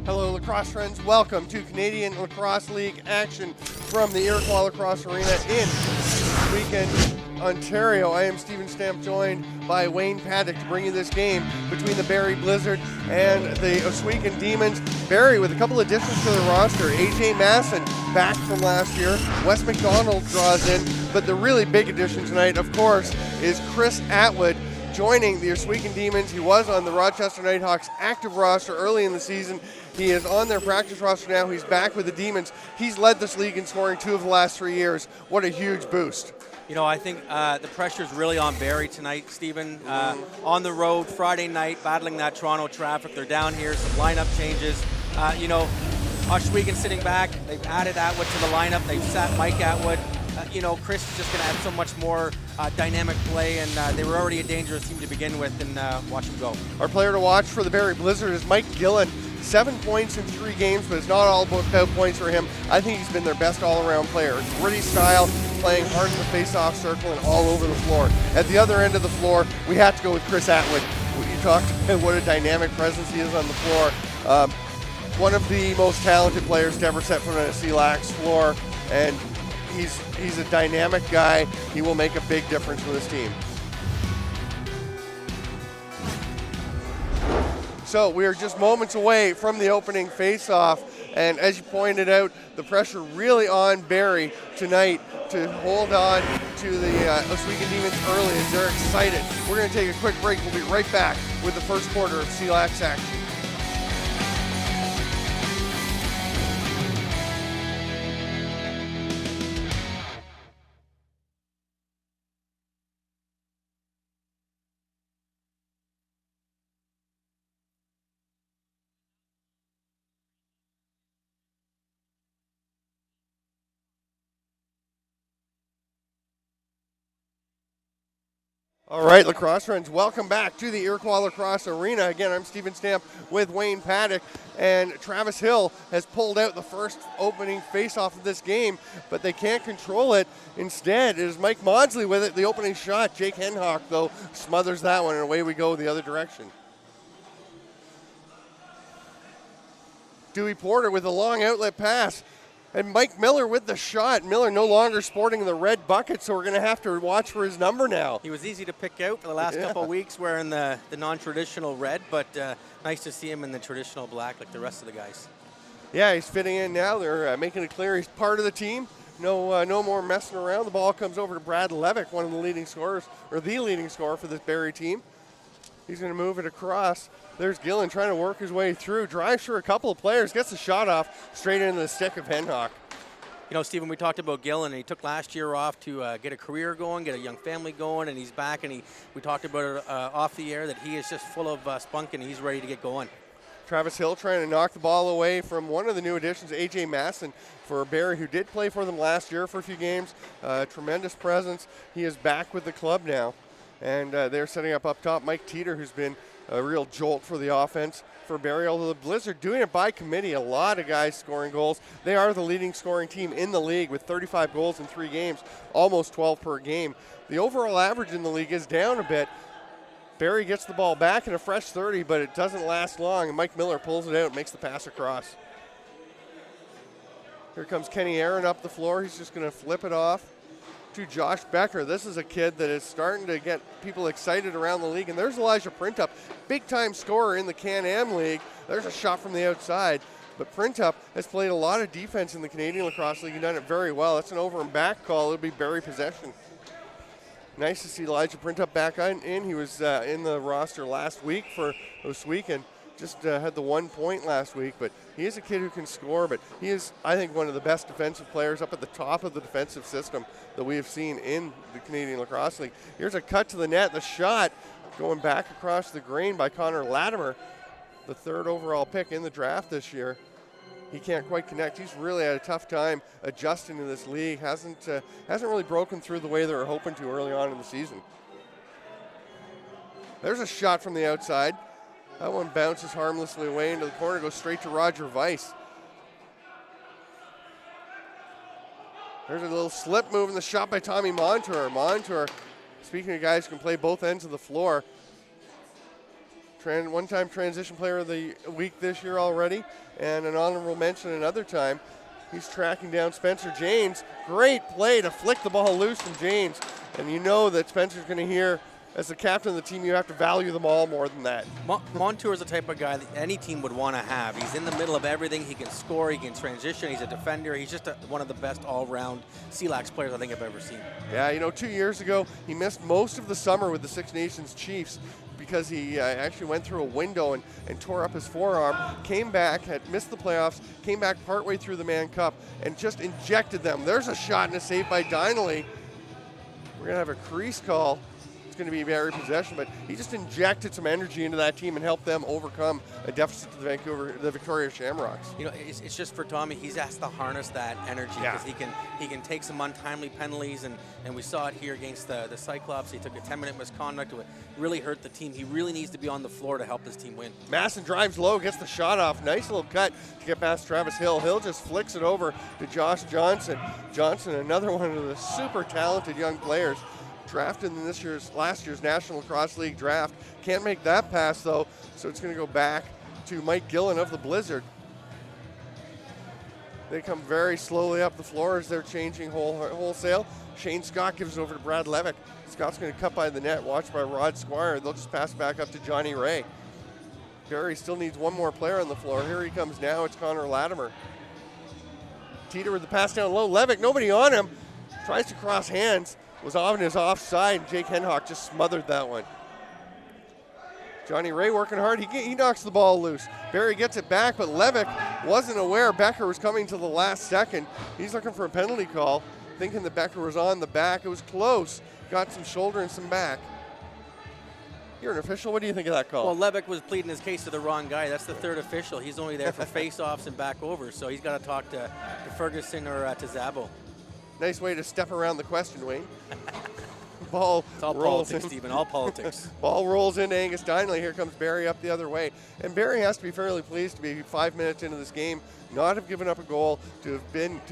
Hello, lacrosse friends. Welcome to Canadian Lacrosse League action from the Iroquois Lacrosse Arena in Ohsweken, Ontario. I am Stephen Stamp, joined by Wayne Paddock to bring you this game between the Barrie Blizzard and the Ohsweken Demons. Barrie with a couple additions to the roster. AJ Masson back from last year. Wes McDonald draws in, but the really big addition tonight, of course, is Chris Atwood, joining the Ohsweken Demons. He was on the Rochester Nighthawks active roster early in the season. He is on their practice roster now. He's back with the Demons. He's led this league in scoring 2 of the last 3 years. What a huge boost. You know, I think the pressure's really on Barrie tonight, Stephen. On the road, Friday night, battling that Toronto traffic. They're down here, some lineup changes. Ohsweken sitting back. They've added Atwood to the lineup. They've sat Mike Atwood. Chris is just going to add so much more dynamic play, and they were already a dangerous team to begin with, and watch them go. Our player to watch for the Barrie Blizzard is Mike Gillen. 7 points in 3 games, but it's not all about points for him. I think he's been their best all-around player. Gritty style, playing hard in the face-off circle and all over the floor. At the other end of the floor, we have to go with Chris Atwood. You talked about what a dynamic presence he is on the floor. One of the most talented players to ever set foot on a CLax floor, and he's a dynamic guy. He will make a big difference for this team. So we are just moments away from the opening face-off, and as you pointed out, the pressure really on Barrie tonight to hold on to the Ohsweken Demons early as they're excited. We're going to take a quick break. We'll be right back with the first quarter of CLax action. All right, lacrosse friends, welcome back to the Iroquois Lacrosse Arena. Again, I'm Stephen Stamp with Wayne Paddock, and Travis Hill has pulled out the first opening face-off of this game, but they can't control it. Instead, it is Mike Maudsley with it, the opening shot. Jake Henhock, though, smothers that one, and away we go the other direction. Dewey Porter with a long outlet pass. And Mike Miller with the shot. Miller no longer sporting the red bucket, so we're going to have to watch for his number now. He was easy to pick out for the last couple of weeks wearing the non-traditional red, but nice to see him in the traditional black like the rest of the guys. Yeah, he's fitting in now. They're making it clear he's part of the team. No more messing around. The ball comes over to Brad Levick, one of the leading scorers, or the leading scorer for this Barrie team. He's going to move it across. There's Gillen trying to work his way through. Drives through a couple of players, gets the shot off straight into the stick of Henhock. You know, Stephen, we talked about Gillen. He took last year off to get a career going, get a young family going, and he's back. And we talked about it off the air that he is just full of spunk and he's ready to get going. Travis Hill trying to knock the ball away from one of the new additions, AJ Masson, for Barrie, who did play for them last year for a few games. Tremendous presence. He is back with the club now. And they're setting up top Mike Teeter, who's been a real jolt for the offense for Barrie, although the Blizzard doing it by committee, a lot of guys scoring goals. They are the leading scoring team in the league with 35 goals in 3 games, almost 12 per game. The overall average in the league is down a bit. Barrie gets the ball back in a fresh 30, but it doesn't last long, and Mike Miller pulls it out and makes the pass across. Here comes Kenny Aaron up the floor. He's just going to flip it off to Josh Becker. This is a kid that is starting to get people excited around the league. And there's Elijah Printup, big-time scorer in the Can-Am League. There's a shot from the outside. But Printup has played a lot of defense in the Canadian Lacrosse League and done it very well. That's an over and back call. It'll be Barrie possession. Nice to see Elijah Printup back in. He was in the roster last week for Ohsweken. Just had the 1 point last week, but he is a kid who can score, but he is, I think, one of the best defensive players up at the top of the defensive system that we have seen in the Canadian Lacrosse League. Here's a cut to the net, the shot going back across the green by Connor Latimer, the 3rd overall pick in the draft this year. He can't quite connect. He's really had a tough time adjusting to this league. Hasn't really broken through the way they were hoping to early on in the season. There's a shot from the outside. That one bounces harmlessly away into the corner, goes straight to Roger Weiss. There's a little slip move in the shot by Tommy Montour. Montour, speaking of guys who can play both ends of the floor, one-time transition player of the week this year already, and an honorable mention another time. He's tracking down Spencer Janes. Great play to flick the ball loose from Janes. And you know that Spencer's going to hear, as the captain of the team, you have to value them all more than that. Montour is the type of guy that any team would want to have. He's in the middle of everything. He can score. He can transition. He's a defender. He's just one of the best all-round CLax players I think I've ever seen. Yeah, you know, 2 years ago, he missed most of the summer with the Six Nations Chiefs because he actually went through a window and tore up his forearm, came back, had missed the playoffs, came back partway through the Mann Cup, and just injected them. There's a shot and a save by Donnelly. We're going to have a crease call. It's going to be Barrie possession, but he just injected some energy into that team and helped them overcome a deficit to the Victoria Shamrocks. You know, it's just for Tommy. He's asked to harness that energy because he can take some untimely penalties, and we saw it here against the Cyclops. He took a 10-minute misconduct. It really hurt the team. He really needs to be on the floor to help his team win. Masson drives low, gets the shot off. Nice little cut to get past Travis Hill. Hill just flicks it over to Josh Johnson. Johnson, another one of the super talented young players, drafted in last year's National Lacrosse League draft. Can't make that pass though, so it's going to go back to Mike Gillen of the Blizzard. They come very slowly up the floor as they're changing wholesale. Shane Scott gives it over to Brad Levick. Scott's going to cut by the net, watched by Rod Squire. They'll just pass back up to Johnny Ray. Barrie still needs one more player on the floor. Here he comes now. It's Connor Latimer. Teeter with the pass down low. Levick, nobody on him. Tries to cross hands. Was on his offside. Jake Henhock just smothered that one. Johnny Ray working hard. He knocks the ball loose. Barrie gets it back, but Levick wasn't aware Becker was coming to the last second. He's looking for a penalty call, thinking that Becker was on the back. It was close. Got some shoulder and some back. You're an official. What do you think of that call? Well, Levick was pleading his case to the wrong guy. That's the third official. He's only there for face-offs and back over, so he's got to talk to Ferguson or to Zabo. Nice way to step around the question, Wayne. Ball it's all rolls politics, in. Stephen, all politics. Ball rolls into Angus Donnelly. Here comes Barrie up the other way. And Barrie has to be fairly pleased to be 5 minutes into this game, not have given up a goal, to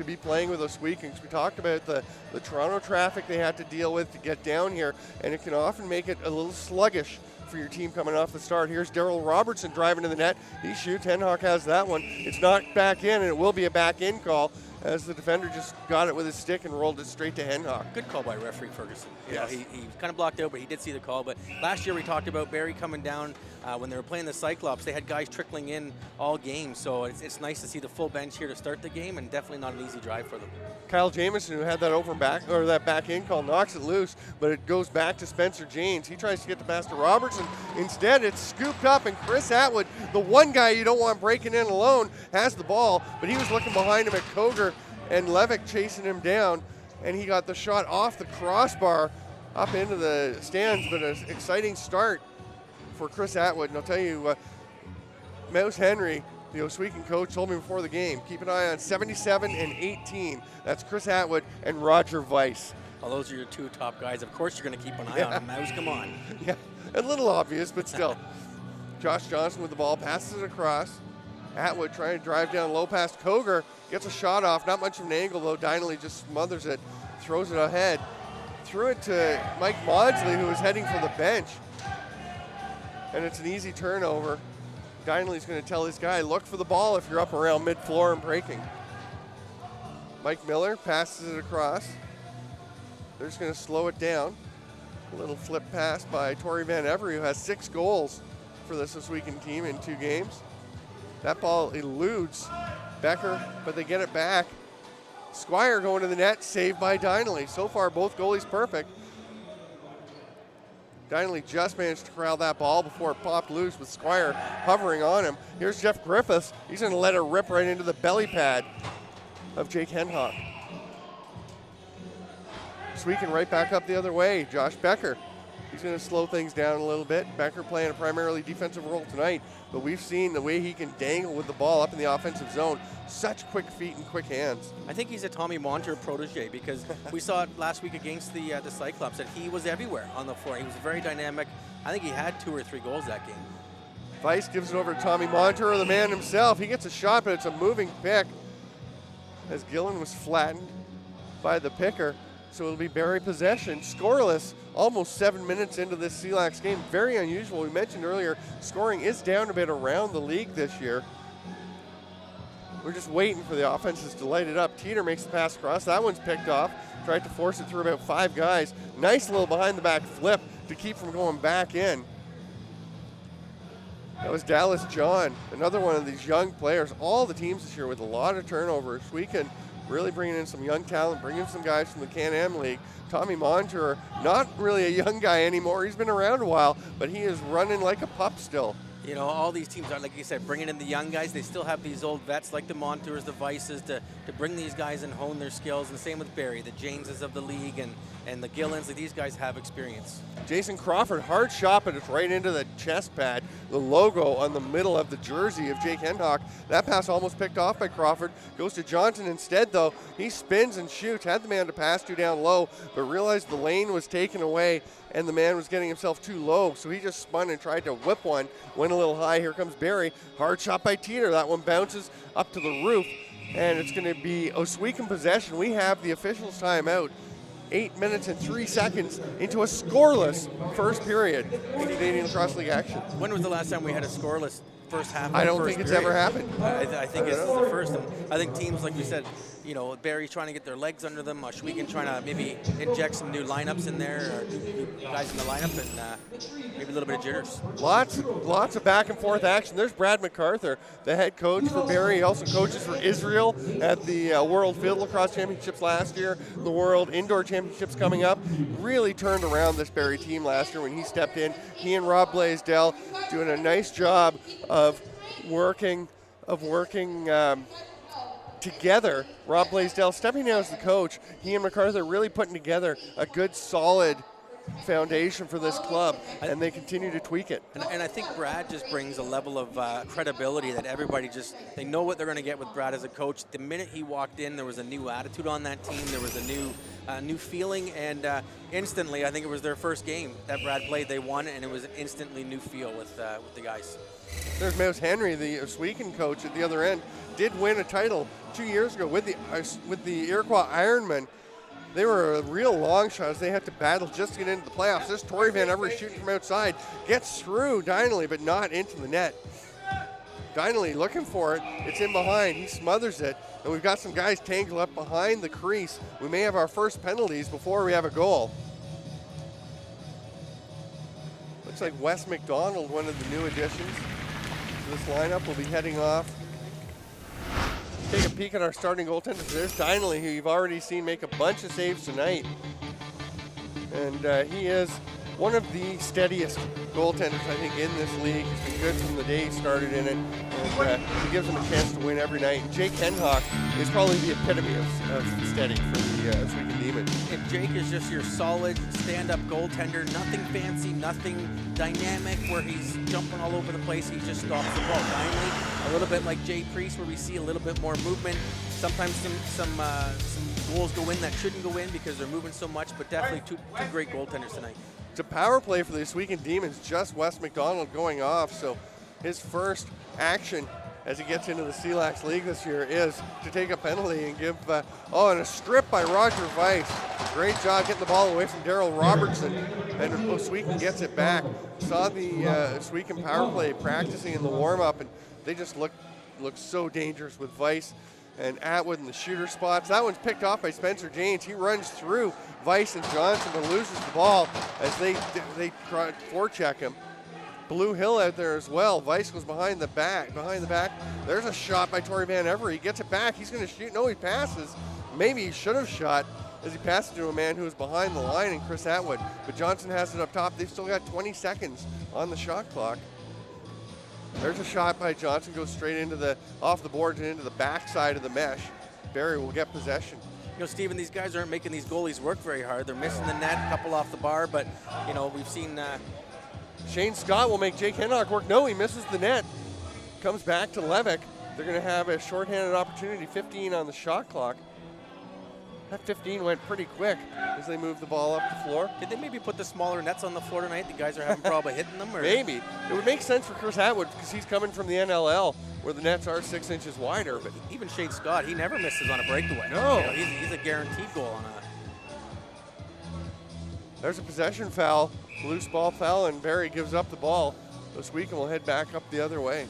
be playing with Ohsweken. We talked about the Toronto traffic they had to deal with to get down here, and it can often make it a little sluggish for your team coming off the start. Here's Daryl Robertson driving to the net. He shoots. Henhock has that one. It's knocked back in, and it will be a back-in call, as the defender just got it with his stick and rolled it straight to Henhock. Good call by referee Ferguson. Yes. You know, he kind of blocked out, but he did see the call. But last year we talked about Barrie coming down when they were playing the Cyclops. They had guys trickling in all game, so it's nice to see the full bench here to start the game, and definitely not an easy drive for them. Kyle Jamieson, who had that back in call, knocks it loose, but it goes back to Spencer Janes. He tries to get the pass to Robertson. Instead, it's scooped up, and Chris Atwood, the one guy you don't want breaking in alone, has the ball, but he was looking behind him at Koger, and Levick chasing him down, and he got the shot off the crossbar up into the stands, but an exciting start for Chris Atwood. And I'll tell you, Mouse Henry, the Ohsweken coach, told me before the game, keep an eye on 77 and 18. That's Chris Atwood and Roger Weiss. Well, those are your two top guys. Of course you're going to keep an eye on them. Mouse, come on. Yeah, a little obvious, but still. Josh Johnson with the ball, passes it across. Atwood trying to drive down low past Koger, gets a shot off. Not much of an angle, though. Donnelly just smothers it, throws it ahead. Threw it to Mike Maudsley, who was heading for the bench. And it's an easy turnover. Donnelly's going to tell his guy, look for the ball if you're up around mid-floor and breaking. Mike Miller passes it across. They're just going to slow it down. A little flip pass by Torrey Van Every, who has 6 goals for this Ohsweken team in 2 games. That ball eludes Becker, but they get it back. Squire going to the net, saved by Donnelly. So far, both goalies perfect. Donnelly just managed to corral that ball before it popped loose with Squire hovering on him. Here's Jeff Griffiths. He's going to let it rip right into the belly pad of Jake Henhock. Ohsweken right back up the other way. Josh Becker. He's going to slow things down a little bit. Becker playing a primarily defensive role tonight, but we've seen the way he can dangle with the ball up in the offensive zone. Such quick feet and quick hands. I think he's a Tommy Montour protege, because we saw it last week against the Cyclops that he was everywhere on the floor. He was very dynamic. I think he had 2 or 3 goals that game. Weiss gives it over to Tommy Montour, the man himself. He gets a shot, but it's a moving pick as Gillen was flattened by the picker. So it'll be Barrie possession, scoreless almost 7 minutes into this CLax game. Very unusual. We mentioned earlier, scoring is down a bit around the league this year. We're just waiting for the offenses to light it up. Teeter makes the pass across. That one's picked off. Tried to force it through about 5 guys. Nice little behind-the-back flip to keep from going back in. That was Dallas John, another one of these young players. All the teams this year with a lot of turnovers. We can really bring in some young talent, bring in some guys from the Can-Am League. Tommy Montour, not really a young guy anymore. He's been around a while, but he is running like a pup still. You know, all these teams are, like you said, bringing in the young guys. They still have these old vets like the Montours, the Vices, to bring these guys and hone their skills. And same with Barrie, the Jameses of the league, and the Gillens. Like, these guys have experience. Jason Crawford, hard shot, but it's right into the chest pad. The logo on the middle of the jersey of Jake Henhock. That pass almost picked off by Crawford. Goes to Johnson instead, though. He spins and shoots. Had the man to pass to down low, but realized the lane was taken away and the man was getting himself too low, so he just spun and tried to whip one. Went a little high. Here comes Barrie. Hard shot by Teeter. That one bounces up to the roof, and it's going to be Ohsweken possession. We have the officials' timeout. 8 minutes and 3 seconds into a scoreless first period in Canadian Lacrosse League action. When was the last time we had a scoreless first half? I don't think it's ever happened. I think it's the first. And I think teams, like we said, you know, Barrie's trying to get their legs under them. Ohsweken trying to maybe inject some new lineups in there, or new guys in the lineup, and maybe a little bit of jitters. Lots of back and forth action. There's Brad MacArthur, the head coach for Barrie. He also coaches for Israel at the World Field Lacrosse Championships last year, the World Indoor Championships coming up. Really turned around this Barrie team last year when he stepped in. He and Rob Blaisdell doing a nice job of working together. Rob Blaisdell stepping down as the coach. He and MacArthur really putting together a good, solid foundation for this club, and they continue to tweak it. And I think Brad just brings a level of credibility that everybody they know what they're going to get with Brad as a coach. The minute he walked in, there was a new attitude on that team. There was a new feeling, and instantly, I think it was their first game that Brad played. They won, and it was an instantly new feel with the guys. There's Mouse Henry, the Ohsweken coach at the other end, did win a title 2 years ago with the Iroquois Ironmen. They were a real long shot as they had to battle just to get into the playoffs. This Torrey Van Everett shooting from outside gets through Dineley, but not into the net. Dineley looking for it. It's in behind. He smothers it, and we've got some guys tangled up behind the crease. We may have our first penalties before we have a goal. Looks like Wes McDonald, one of the new additions to this lineup, will be heading off. Take a peek at our starting goaltenders. There's Dineley, who you've already seen make a bunch of saves tonight. And he is one of the steadiest goaltenders, I think, in this league. He's been good from the day he started in it. And he gives them a chance to win every night. And Jake Henhock is probably the epitome of steady for the Ohsweken Demons. And Jake is just your solid stand-up goaltender. Nothing fancy, nothing dynamic where he's jumping all over the place. He just stops the ball. Dineley, a little bit like Jay Priest, where we see a little bit more movement. Sometimes some goals go in that shouldn't go in because they're moving so much, but definitely two great goaltenders tonight. It's a power play for the Ohsweken Demons, just Wes McDonald going off. So his first action as he gets into the CLax League this year is to take a penalty and give, and a strip by Roger Weiss. Great job getting the ball away from Daryl Robertson, and Ohsweken gets it back. Saw the Ohsweken power play practicing in the warm-up, and they just look so dangerous with Weiss and Atwood in the shooter spots. That one's picked off by Spencer James. He runs through Weiss and Johnson, but loses the ball as they try to forecheck him. Blue Hill out there as well. Weiss goes behind the back. There's a shot by Torrey Van Everett. He gets it back. He's going to shoot. No, he passes. Maybe he should have shot as he passes to a man who was behind the line, and Chris Atwood. But Johnson has it up top. They've still got 20 seconds on the shot clock. There's a shot by Johnson, goes straight off the boards and into the backside of the mesh. Barrie will get possession. You know, Stephen, these guys aren't making these goalies work very hard. They're missing the net, a couple off the bar, but, you know, we've seen... Shane Scott will make Jake Hennock work. No, he misses the net. Comes back to Levick. They're going to have a shorthanded opportunity, 15 on the shot clock. That 15 went pretty quick as they moved the ball up the floor. Did they maybe put the smaller nets on the floor tonight? The guys are having trouble hitting them? Or? Maybe. It would make sense for Chris Atwood because he's coming from the NLL where the nets are 6 inches wider. But even Shane Scott, he never misses on a breakaway. No. You know, he's a guaranteed goal on a... There's a possession foul, loose ball foul, and Barrie gives up the ball. Ohsweken will head back up the other way.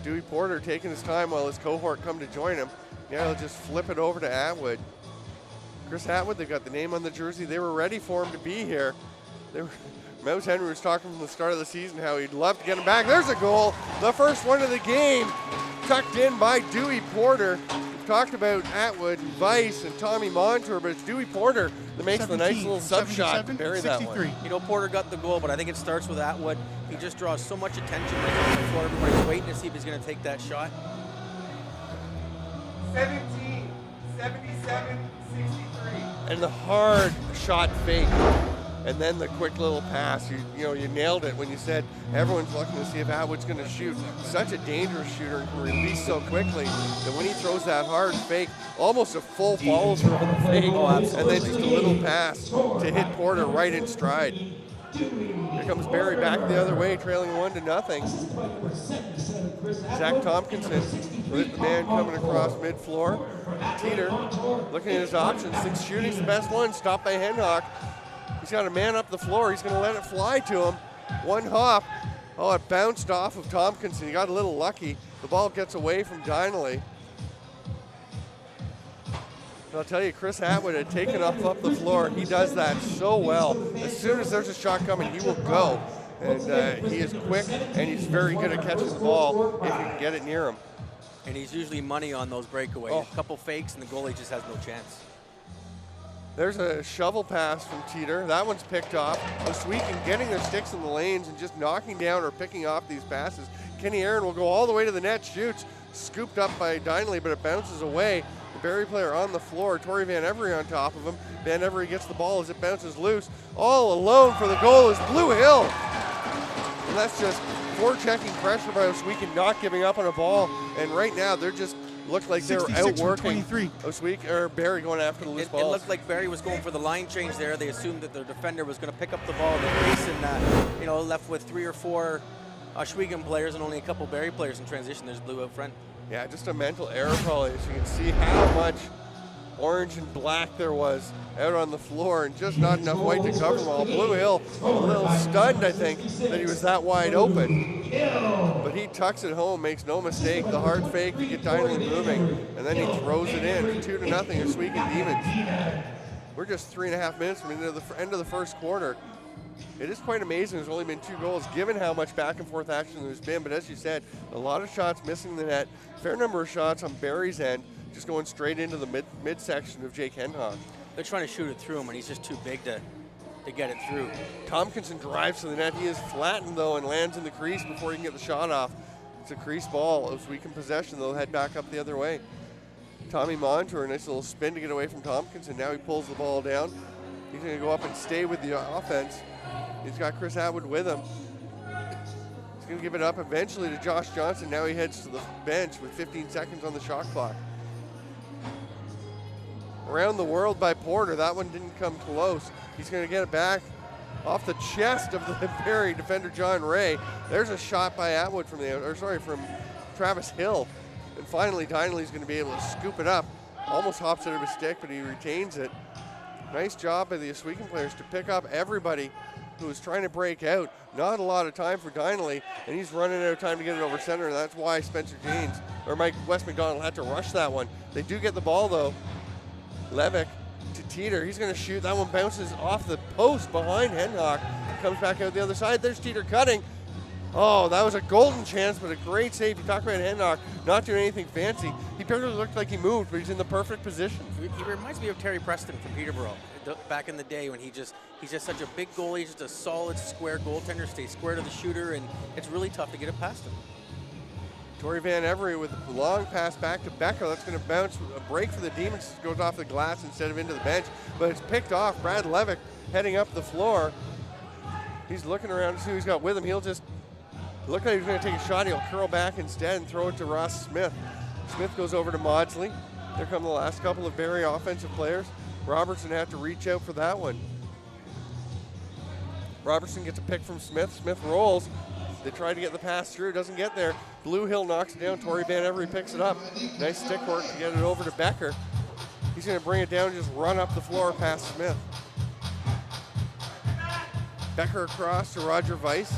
Dewey Porter taking his time while his cohort come to join him. Now he'll just flip it over to Atwood. Chris Atwood, they got the name on the jersey. They were ready for him to be here. Mouse Henry was talking from the start of the season how he'd love to get him back. There's a goal, the first one of the game, tucked in by Dewey Porter. We've talked about Atwood and Weiss and Tommy Montour, but it's Dewey Porter that makes the nice little sub shot to bury that one. You know, Porter got the goal, but I think it starts with Atwood. He just draws so much attention on the floor. Everybody's waiting to see if he's going to take that shot. 17, 77, 63. And the hard shot fake. And then the quick little pass. You nailed it when you said everyone's looking to see if Atwood's going to shoot. Such a dangerous shooter and can release so quickly that when he throws that hard fake, almost a full follow through on the fake, and then just a little pass to hit Porter right in stride. Here comes Barrie back the other way, trailing 1-0. Zach Tompkinson with the man coming across mid-floor. Teeter looking at his options, thinks shooting's the best one, stopped by Henhock. He's got a man up the floor. He's going to let it fly to him. One hop. Oh, it bounced off of Tompkinson. He got a little lucky. The ball gets away from Donnelly. And I'll tell you, Chris Atwood had taken off up the floor. He does that so well. As soon as there's a shot coming, he will go. And he is quick, and he's very good at catching the ball if you can get it near him. And he's usually money on those breakaways. Oh. A couple fakes, and the goalie just has no chance. There's a shovel pass from Teeter. That one's picked off. Ohsweken getting their sticks in the lanes and just knocking down or picking off these passes. Kenny Aaron will go all the way to the net, shoots. Scooped up by Donnelly, but it bounces away. The Barrie player on the floor. Torrey Van Every on top of him. Van Every gets the ball as it bounces loose. All alone for the goal is Blue Hill. And that's just forechecking pressure by Ohsweken, not giving up on a ball. And right now, they're just looked like they were outworking Ohsweken or Barrie going after the loose balls. It looked like Barrie was going for the line change there. They assumed that their defender was going to pick up the ball in the crease, and left with 3 or 4 Ohsweken players and only a couple Barrie players in transition. There's Blue out front. Yeah, just a mental error probably. So you can see how much orange and black there was out on the floor, and just not enough white to cover them all. Blue Hill a little stunned, I think, that he was that wide open. But he tucks it home, makes no mistake. The hard fake to get Donnelly moving, and then he throws it in. 2-0, Ohsweken Demons. We're just 3.5 minutes from the end of the first quarter. It is quite amazing there's only been 2 goals, given how much back and forth action there's been. But as you said, a lot of shots missing the net. Fair number of shots on Barrie's end, just going straight into the midsection of Jake Henhock. They're trying to shoot it through him, and he's just too big to get it through. Tompkinson drives to the net. He is flattened, though, and lands in the crease before he can get the shot off. It's a crease ball. Ohsweken possession, they'll head back up the other way. Tommy Montour, a nice little spin to get away from Tompkinson. Now he pulls the ball down. He's going to go up and stay with the offense. He's got Chris Atwood with him. He's going to give it up eventually to Josh Johnson. Now he heads to the bench with 15 seconds on the shot clock. Around the world by Porter. That one didn't come close. He's going to get it back off the chest of the Barrie defender, John Ray. There's a shot by Atwood from Travis Hill. And finally, Donnelly's going to be able to scoop it up. Almost hops out of his stick, but he retains it. Nice job by the Ohsweken players to pick up everybody who was trying to break out. Not a lot of time for Donnelly, and he's running out of time to get it over center, and that's why Spencer James or Mike West McDonald had to rush that one. They do get the ball, though. Levick to Teeter. He's going to shoot. That one bounces off the post behind Henhock. Comes back out the other side. There's Teeter cutting. Oh, that was a golden chance, but a great save. You talk about Henhock not doing anything fancy. He barely looked like he moved, but he's in the perfect position. He reminds me of Terry Preston from Peterborough back in the day when he's just such a big goalie, just a solid square goaltender, stays square to the shooter, and it's really tough to get it past him. Torrey Van Every with a long pass back to Becker. That's going to bounce a break for the Demons. Goes off the glass instead of into the bench, but it's picked off. Brad Levick heading up the floor. He's looking around to see who he's got with him. He'll just look like he's going to take a shot. He'll curl back instead and throw it to Ross Smith. Smith goes over to Maudsley. There come the last couple of Barrie offensive players. Robertson had to reach out for that one. Robertson gets a pick from Smith. Smith rolls. They try to get the pass through. Doesn't get there. Blue Hill knocks it down. Torrey Van Every picks it up. Nice stick work to get it over to Becker. He's going to bring it down and just run up the floor past Smith. Becker across to Roger Weiss.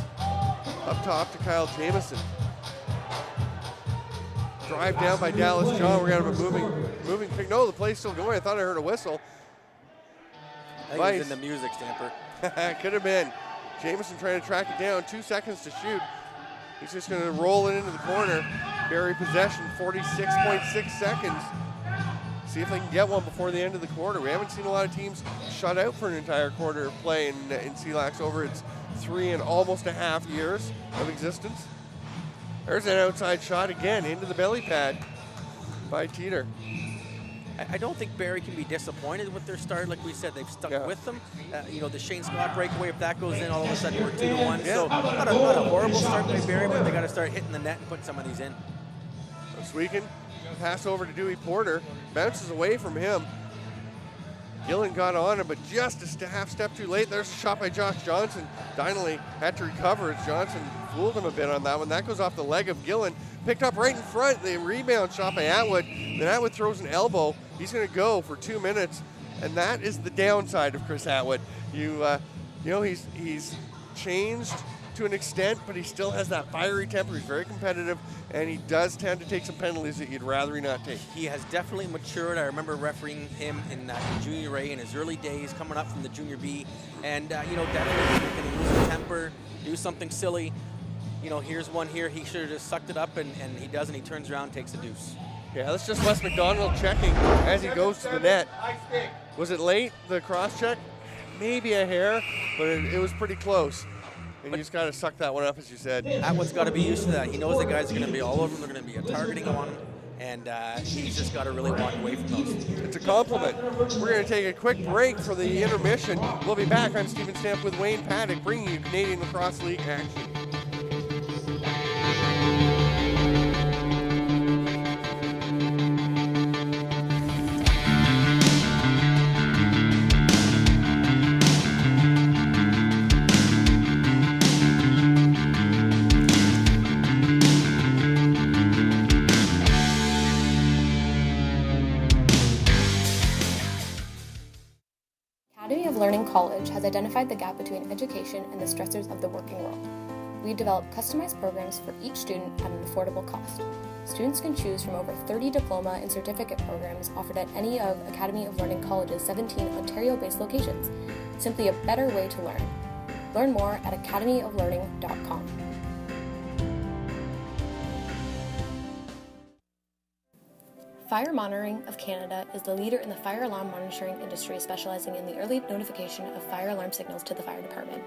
Up top to Kyle Jamieson. Drive down by Dallas John. We're going to have a moving pick. No, the play's still going. I thought I heard a whistle. I think it was in the music, Stamper. Could have been. Jamieson trying to track it down. 2 seconds to shoot. He's just going to roll it into the corner. Barrie possession, 46.6 seconds. See if they can get one before the end of the quarter. We haven't seen a lot of teams shut out for an entire quarter of play in CLax over its 3 and almost a half years of existence. There's an outside shot again into the belly pad by Teeter. I don't think Barrie can be disappointed with their start. Like we said, they've stuck with them. The Shane Scott breakaway, if that goes in, all of a sudden we're 2-1. So not a horrible start by Barrie, but they got to start hitting the net and put some of these in. Ohsweken, pass over to Dewey Porter, bounces away from him. Gillen got on him, but just a half step too late. There's a shot by Josh Johnson. Donnelly had to recover as Johnson fooled him a bit on that one. That goes off the leg of Gillen. Picked up right in front. The rebound shot by Atwood. Then Atwood throws an elbow. He's going to go for 2 minutes, and that is the downside of Chris Atwood. He's changed to an extent, but he still has that fiery temper. He's very competitive, and he does tend to take some penalties that you'd rather he not take. He has definitely matured. I remember refereeing him in Junior A in his early days, coming up from the Junior B, and definitely going to lose his temper, do something silly. Here's one here. He should have just sucked it up, and he doesn't. He turns around, takes a deuce. Yeah, that's just Wes McDonald checking as he goes to the net. Was it late, the cross check? Maybe a hair, but it was pretty close. And you just got to suck that one up, as you said. Atwood's got to be used to that. He knows the guys are going to be all over him. They're going to be targeting on him. And he's just got to really walk away from those. It's a compliment. We're going to take a quick break for the intermission. We'll be back. I'm Stephen Stamp with Wayne Paddock, bringing you Canadian Lacrosse League action. Learning College has identified the gap between education and the stressors of the working world. We develop customized programs for each student at an affordable cost. Students can choose from over 30 diploma and certificate programs offered at any of Academy of Learning College's 17 Ontario-based locations. Simply a better way to learn. Learn more at academyoflearning.com. Fire Monitoring of Canada is the leader in the fire alarm monitoring industry, specializing in the early notification of fire alarm signals to the fire department.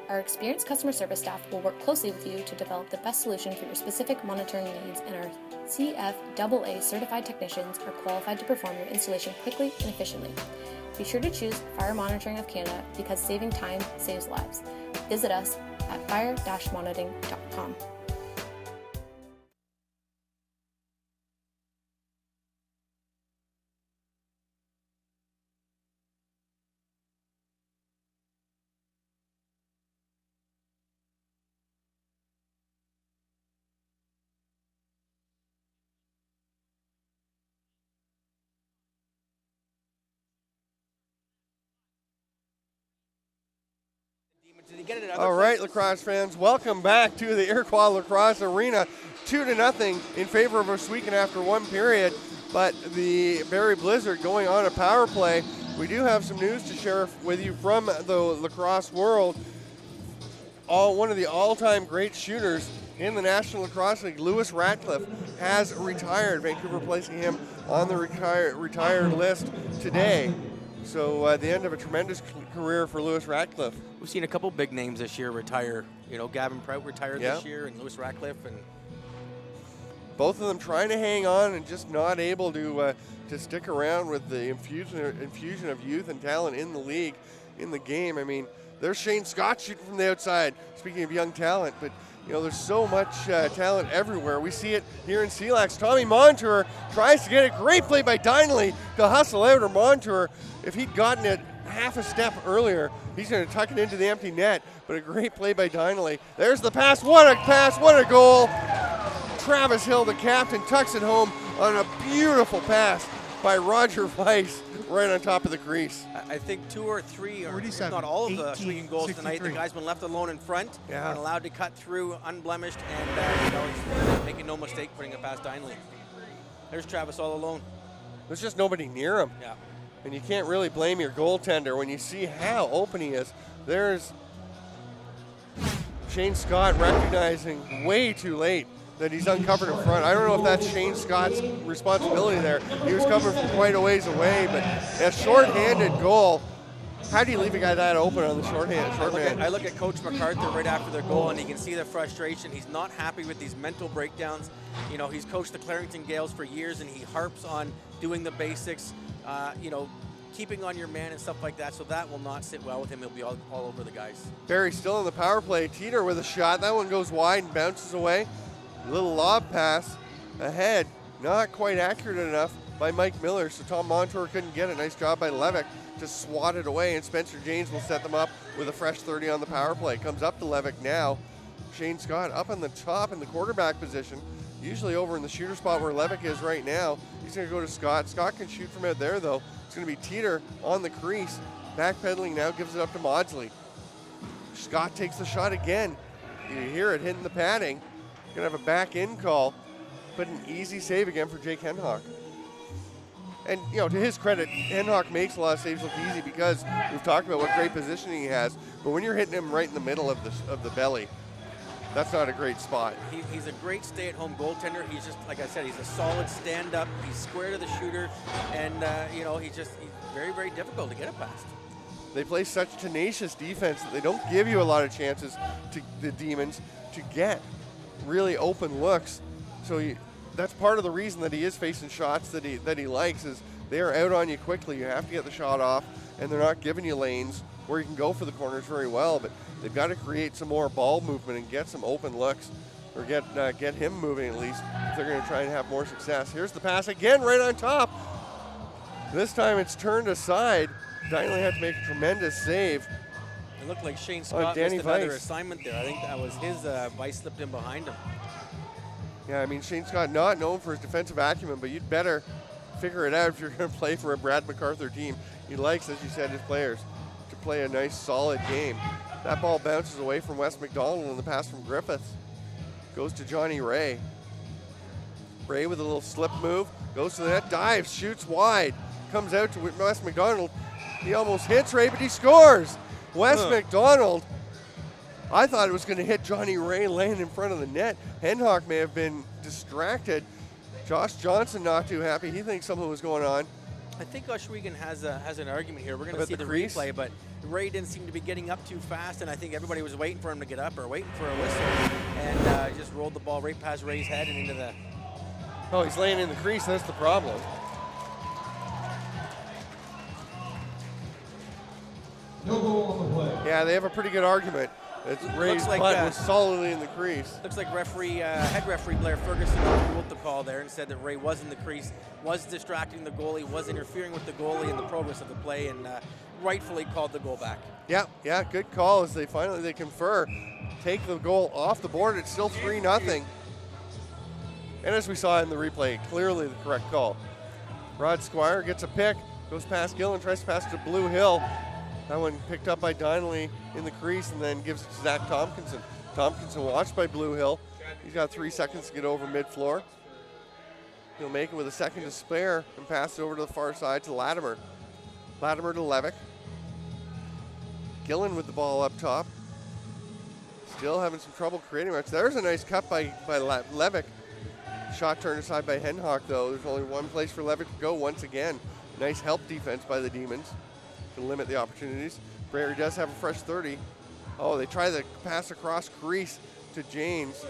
Our experienced customer service staff will work closely with you to develop the best solution for your specific monitoring needs, and our CFAA certified technicians are qualified to perform your installation quickly and efficiently. Be sure to choose Fire Monitoring of Canada, because saving time saves lives. Visit us at fire-monitoring.com. All right, lacrosse fans, welcome back to the Iroquois Lacrosse Arena. 2-0 in favor of Ohsweken after one period, but the Barrie Blizzard going on a power play. We do have some news to share with you from the lacrosse world. One of the all-time great shooters in the National Lacrosse League, Lewis Ratcliffe, has retired. Vancouver placing him on the retired list today. So the end of a tremendous career for Lewis Ratcliffe. We've seen a couple big names this year retire. Gavin Prout retired this year, and Lewis Ratcliffe, and both of them trying to hang on and just not able to stick around with the infusion of youth and talent in the league, in the game. I mean, there's Shane Scott shooting from the outside. Speaking of young talent, but there's so much talent everywhere. We see it here in CLax. Tommy Montour tries to get it. Great play by Donnelly to hustle out, or Montour, if he'd gotten it half a step earlier, he's going to tuck it into the empty net. But a great play by Donnelly. There's the pass. What a pass. What a goal. Travis Hill, the captain, tucks it home on a beautiful pass by Roger Weiss right on top of the crease. I think 2 or 3, or if 47, not all of the 18, Ohsweken goals tonight, the 63. guy's been left alone in front Yeah. and allowed to cut through unblemished, and he's making no mistake putting it past Dinley. There's Travis all alone. There's just nobody near him. Yeah. And you can't really blame your goaltender when you see how open he is. There's Shane Scott recognizing way too late that he's uncovered in front. I don't know if that's Shane Scott's responsibility there. He was coming from quite a ways away, but a short-handed goal. How do you leave a guy that open on the short man? I look at Coach MacArthur right after their goal, and you can see the frustration. He's not happy with these mental breakdowns. You know, he's coached the Clarington Gales for years, and he harps on doing the basics, keeping on your man and stuff like that, so that will not sit well with him. He'll be all over the guys. Barrie still in the power play. Teeter with a shot. That one goes wide and bounces away. Little lob pass ahead. Not quite accurate enough by Mike Miller, so Tom Montour couldn't get it. Nice job by Levick to swat it away, and Spencer James will set them up with a fresh 30 on the power play. Comes up to Levick now. Shane Scott up on the top in the quarterback position, usually over in the shooter spot where Levick is right now. He's going to go to Scott. Scott can shoot from out there, though. It's going to be Teeter on the crease. Backpedaling now, gives it up to Maudsley. Scott takes the shot again. You hear it hitting the padding. Going to have a back-in call, but an easy save again for Jake Henhock. And, to his credit, Henhock makes a lot of saves look easy because we've talked about what great positioning he has. But when you're hitting him right in the middle of the belly, that's not a great spot. He's a great stay-at-home goaltender. He's just, like I said, he's a solid stand-up. He's square to the shooter, and he's very, very difficult to get it past. They play such tenacious defense that they don't give you a lot of chances to the Demons to get really open looks. So that's part of the reason that he is facing shots that he likes, is they are out on you quickly. You have to get the shot off, and they're not giving you lanes where you can go for the corners very well, but they've got to create some more ball movement and get some open looks, or get him moving at least if they're going to try and have more success. Here's the pass again right on top. This time it's turned aside. Dinley had to make a tremendous save. It looked like Shane Scott missed another assignment there. I think that was his Weiss slipped in behind him. Yeah, I mean, Shane Scott not known for his defensive acumen, but you'd better figure it out if you're going to play for a Brad MacArthur team. He likes, as you said, his players to play a nice, solid game. That ball bounces away from Wes McDonald, and the pass from Griffiths goes to Johnny Ray. Ray with a little slip move, goes to the net, dives, shoots wide, comes out to Wes McDonald. He almost hits Ray, but he scores. Wes McDonald, I thought it was going to hit Johnny Ray laying in front of the net. Henhock may have been distracted. Josh Johnson not too happy. He thinks something was going on. I think Ohsweken has an argument here. We're going to see the crease? replay, but Ray didn't seem to be getting up too fast, and I think everybody was waiting for him to get up or waiting for a whistle, and just rolled the ball right past Ray's head and into the... Oh, he's laying in the crease. That's the problem. No goal on the play. Yeah, they have a pretty good argument. Ray's like, putt was solidly in the crease. Looks like head referee Blair Ferguson ruled the call there and said that Ray was in the crease, was distracting the goalie, was interfering with the goalie in the progress of the play, and rightfully called the goal back. Yeah, good call as they confer. Take the goal off the board. It's still 3-0. And as we saw in the replay, clearly the correct call. Rod Squire gets a pick, goes past Gillen, tries to pass to Blue Hill. That one picked up by Donnelly in the crease and then gives it to Zach Tompkinson. Tompkinson watched by Blue Hill. He's got 3 seconds to get over mid-floor. He'll make it with a second to spare and pass it over to the far side to Latimer. Latimer to Levick. Gillen with the ball up top. Still having some trouble creating much. There's a nice cut by Levick. Shot turned aside by Henhock, though. There's only one place for Levick to go once again. Nice help defense by the Demons to limit the opportunities. Barrie does have a fresh 30. Oh, they try the pass across crease to James.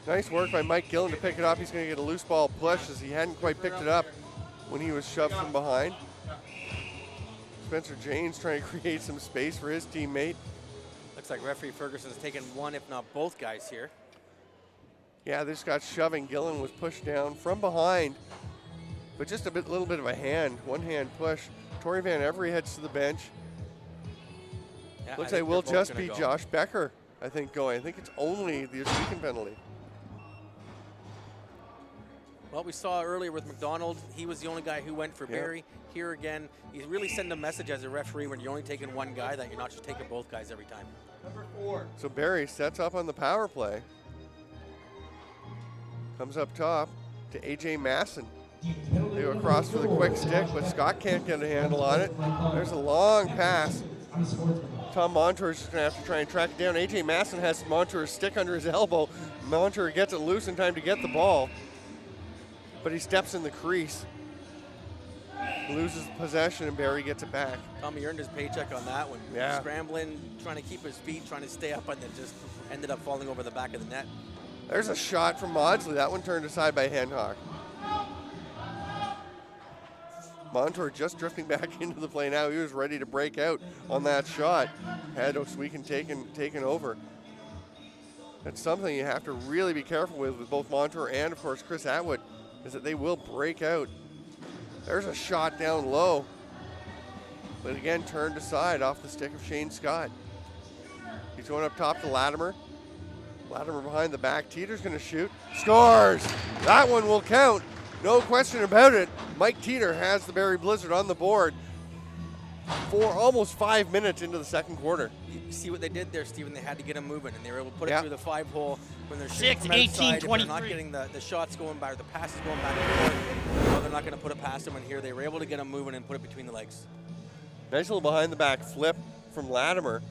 Nice work by Mike Gillen to pick it up. He's going to get a loose ball push as he hadn't quite picked it up when he was shoved from behind. Spencer James trying to create some space for his teammate. Looks like referee Ferguson's taken one, if not both guys here. Yeah, they just got shoving. Gillen was pushed down from behind, but just a little bit of a one-hand push. Torrey Van Every heads to the bench. Yeah, Looks like we'll just be Josh Becker, I think, going. I think it's only the Ohsweken penalty. Well, we saw earlier with McDonald, he was the only guy who went for Barrie. Here again, he's really sending a message as a referee when you're only taking one guy that you're not just taking both guys every time. Number 4. So Barrie sets up on the power play. Comes up top to A.J. Masson. They go across for the quick stick, but Scott can't get a handle on it. There's a long pass. Tom Montour's just going to have to try and track it down. A.J. Masson has Montour's stick under his elbow. Montour gets it loose in time to get the ball, but he steps in the crease. Loses possession, and Barrie gets it back. Tommy earned his paycheck on that one. Yeah. Scrambling, trying to keep his feet, trying to stay up, and then just ended up falling over the back of the net. There's a shot from Maudsley. That one turned aside by Henhock. Montour just drifting back into the play now. He was ready to break out on that shot. Had Ohsweken taken over. That's something you have to really be careful with both Montour and, of course, Chris Atwood, is that they will break out. There's a shot down low, but again turned aside off the stick of Shane Scott. He's going up top to Latimer. Latimer behind the back. Teeter's going to shoot. Scores! That one will count. No question about it. Mike Teeter has the Barrie Blizzard on the board for almost 5 minutes into the second quarter. You see what they did there, Stephen? They had to get him moving, and they were able to put it through the 5-hole. When they're shooting from outside, if they're not getting the shots going by, or the passes going back and forth, no, they're not going to put it past them. And here they were able to get him moving and put it between the legs. Nice little behind the back flip from Latimer.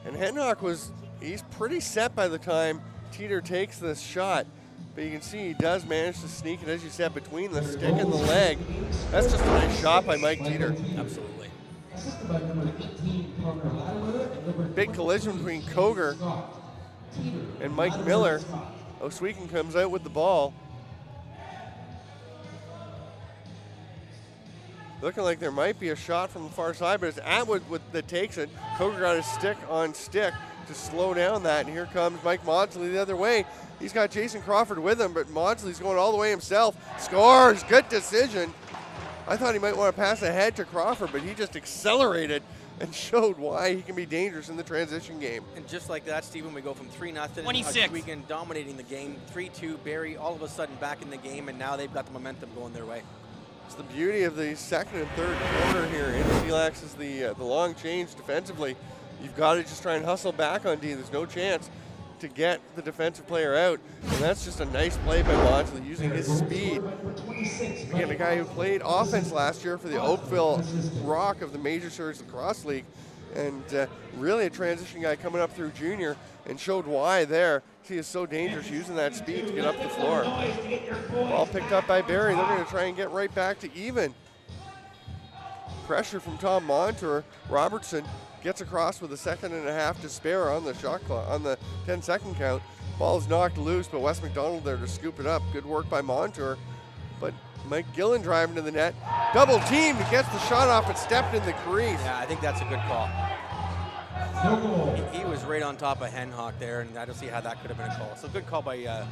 And Henhock he's pretty set by the time Teeter takes this shot. But you can see he does manage to sneak it, as you said, between the stick and the leg. That's just a nice shot by Mike Teeter. Absolutely. Big collision between Koger and Mike Miller. Ohsweken comes out with the ball. Looking like there might be a shot from the far side, but it's Atwood that takes it. Koger got his stick on stick to slow down that, and here comes Mike Maudsley the other way. He's got Jason Crawford with him, but Maudsley's going all the way himself. Scores! Good decision. I thought he might want to pass ahead to Crawford, but he just accelerated and showed why he can be dangerous in the transition game. And just like that, Stephen, we go from 3-0. 26. Weekend dominating the game, 3-2. Barrie all of a sudden back in the game, and now they've got the momentum going their way. It's the beauty of the second and third quarter here. In CLax is the long change defensively. You've got to just try and hustle back on D. There's no chance to get the defensive player out. And that's just a nice play by Maudsley using his speed. Again, a guy who played offense last year for the Oakville Rock of the Major Series Lacrosse League. And really a transition guy coming up through junior, and showed why there. He is so dangerous using that speed to get up the floor. Ball picked up by Barrie. They're going to try and get right back to even. Pressure from Tom Montour. Robertson gets across with a second and a half to spare on the shot clock, on the 10-second count. Ball is knocked loose, but Wes McDonald there to scoop it up. Good work by Montour. But Mike Gillen driving to the net. Double teamed. He gets the shot off and stepped in the crease. Yeah, I think that's a good call. He was right on top of Henhock there, and I don't see how that could have been a call. So good call by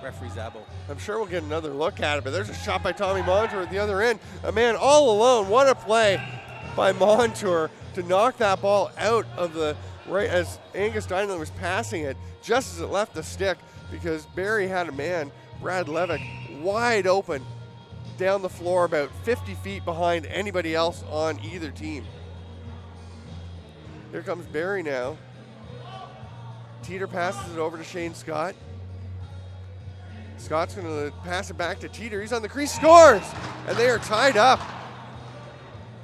referee Zabo. I'm sure we'll get another look at it, but there's a shot by Tommy Montour at the other end. A man all alone. What a play by Montour to knock that ball out of the right as Angus Dyneley was passing it, just as it left the stick, because Barrie had a man, Brad Levick, wide open down the floor about 50 feet behind anybody else on either team. Here comes Barrie now. Teeter passes it over to Shane Scott. Scott's going to pass it back to Teeter. He's on the crease, scores! And they are tied up.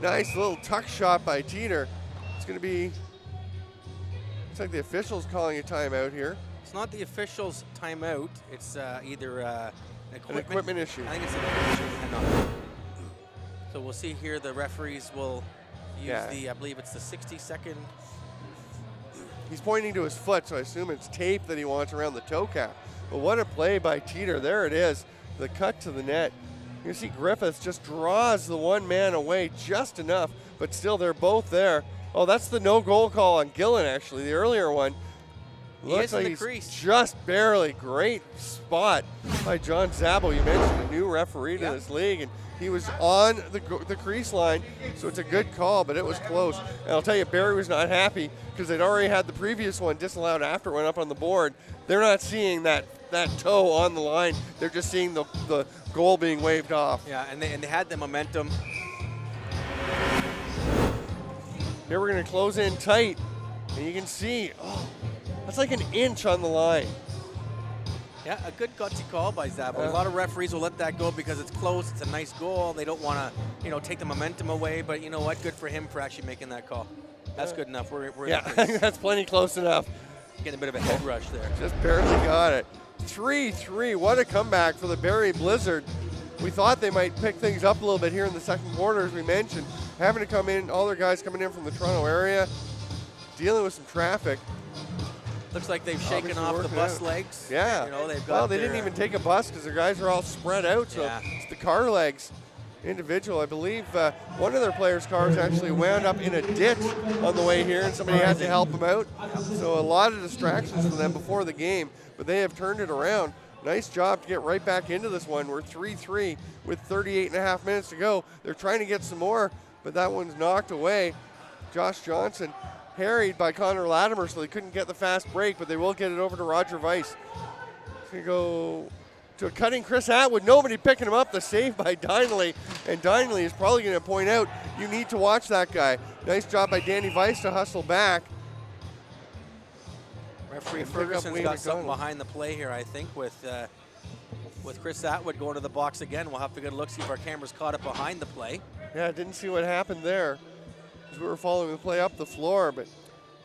Nice little tuck shot by Teeter. It's going to be, looks like the official's calling a timeout here. It's not the official's timeout. It's either an equipment issue. I think it's an equipment issue. So we'll see here. The referees will use I believe it's the 60-second. He's pointing to his foot, so I assume it's tape that he wants around the toe cap. But what a play by Teeter. There it is, the cut to the net. You see Griffiths just draws the one man away just enough, but still they're both there. Oh, that's the no goal call on Gillen, actually, the earlier one. Looks like he's just barely. Great spot by John Zabo. You mentioned a new referee to this league, and he was on the crease line, so it's a good call, but it was close. And I'll tell you, Barrie was not happy because they'd already had the previous one disallowed after it went up on the board. They're not seeing that that toe on the line. They're just seeing the goal being waved off. Yeah, and they had the momentum. Here we're going to close in tight, and you can see, that's like an inch on the line. Yeah, a good gutsy call by Zabo. A lot of referees will let that go because it's close. It's a nice goal. They don't want to, take the momentum away. But you know what? Good for him for actually making that call. That's good enough. We're that's plenty close enough. Getting a bit of a head rush there. Just barely got it. 3-3. What a comeback for the Barrie Blizzard. We thought they might pick things up a little bit here in the second quarter, as we mentioned. Having to come in, all their guys coming in from the Toronto area, dealing with some traffic. Looks like they've shaken off the bus legs. Yeah. They've got they didn't even take a bus because their guys are all spread out. So it's the car legs individual. I believe one of their players' cars actually wound up in a ditch on the way here, and somebody had to help them out. So a lot of distractions for them before the game, but they have turned it around. Nice job to get right back into this one. We're 3-3 with 38 and a half minutes to go. They're trying to get some more, but that one's knocked away. Josh Johnson harried by Connor Latimer, so they couldn't get the fast break, but they will get it over to Roger Weiss. He's going to go to a cutting Chris Atwood. Nobody picking him up. The save by Dineley, and Dineley is probably going to point out, you need to watch that guy. Nice job by Danny Weiss to hustle back. Referee Ferguson's got something behind the play here, I think, with Chris Atwood going to the box again. We'll have to get a look, see if our cameras caught it behind the play. Yeah, I didn't see what happened there as we were following the play up the floor, but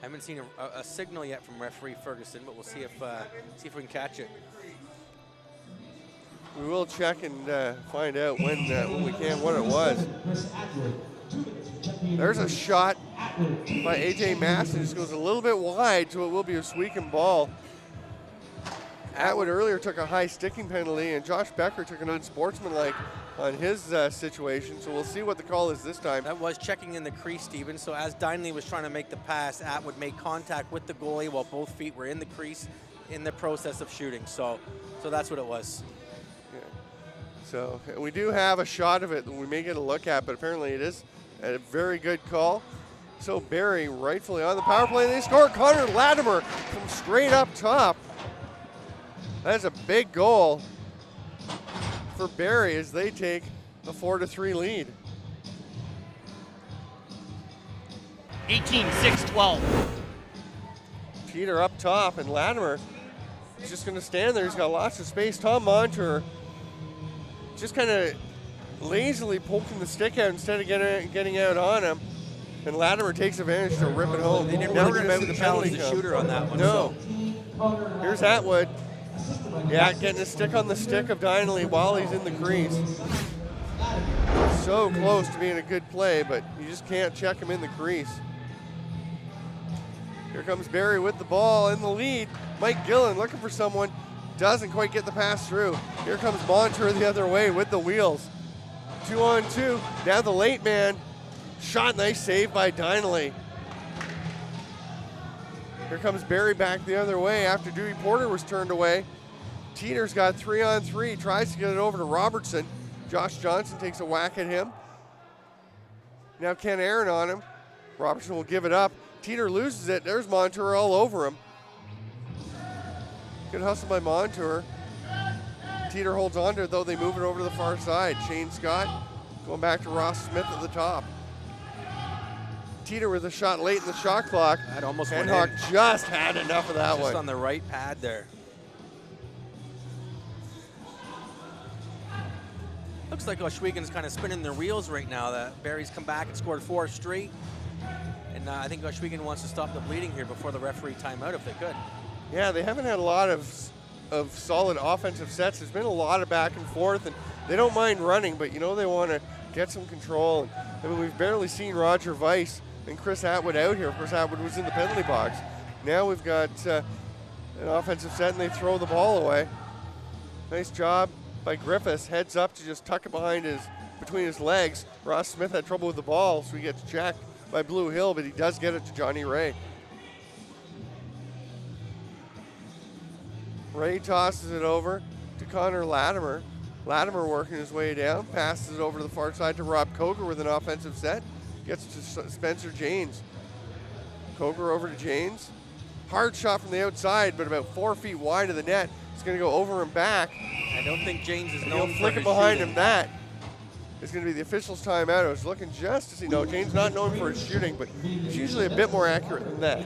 I haven't seen a signal yet from referee Ferguson, but we'll see if we can catch it. We will check and find out when we can what it was. There's a shot by A.J. Masson. Just goes a little bit wide, so it will be a Ohsweken ball. Atwood earlier took a high sticking penalty, and Josh Becker took an unsportsmanlike on his situation, so we'll see what the call is this time. That was checking in the crease, Stephen. So as Dineley was trying to make the pass, Atwood made contact with the goalie while both feet were in the crease in the process of shooting. So that's what it was. Yeah. So we do have a shot of it that we may get a look at, but apparently it is a very good call. So Barrie rightfully on the power play, and they score. Connor Latimer from straight up top. That's a big goal for Barrie as they take a 4-3 lead. 18-6-12. Peter up top, and Latimer is just going to stand there. He's got lots of space. Tom Montour just kind of lazily poking the stick out instead of getting out on him. And Latimer takes advantage to rip it home. They didn't really give out the challenge the shooter on that one. No. So. Here's Atwood. Yeah, getting a stick on the stick of Dineley while he's in the crease. So close to being a good play, but you just can't check him in the crease. Here comes Barrie with the ball in the lead. Mike Gillen looking for someone. Doesn't quite get the pass through. Here comes Montour the other way with the wheels. 2-on-2. Now the late man. Shot, nice save by Dineley. Here comes Barrie back the other way after Dewey Porter was turned away. Teeter's got 3-on-3, tries to get it over to Robertson. Josh Johnson takes a whack at him. Now Ken Aaron on him. Robertson will give it up. Teeter loses it. There's Montour all over him. Good hustle by Montour. Teeter holds on to it, though. They move it over to the far side. Shane Scott going back to Ross Smith at the top. Teeter with a shot late in the shot clock. That almost went Henhock in. just had enough of that one. Just on the right pad there. Looks like Ohsweken's kind of spinning their wheels right now. That Barrie's come back and scored 4 straight. And I think Ohsweken wants to stop the bleeding here before the referee timeout if they could. Yeah, they haven't had a lot of solid offensive sets. There's been a lot of back and forth, and they don't mind running, but they want to get some control. I mean, we've barely seen Roger Weiss and Chris Atwood out here. Chris Atwood was in the penalty box. Now we've got an offensive set, and they throw the ball away. Nice job by Griffiths. Heads up to just tuck it between his legs. Ross Smith had trouble with the ball, so he gets checked by Blue Hill, but he does get it to Johnny Ray. Ray tosses it over to Connor Latimer. Latimer working his way down, passes it over to the far side to Rob Coker with an offensive set. Gets to Spencer Janes. Coker over to Janes. Hard shot from the outside, but about 4 feet wide of the net. It's going to go over and back. I don't think James is And known he'll for flick his it behind shooting. him. That is going to be the official's timeout. I was looking just to see. No, James not known for his shooting, but he's usually a bit more accurate than that.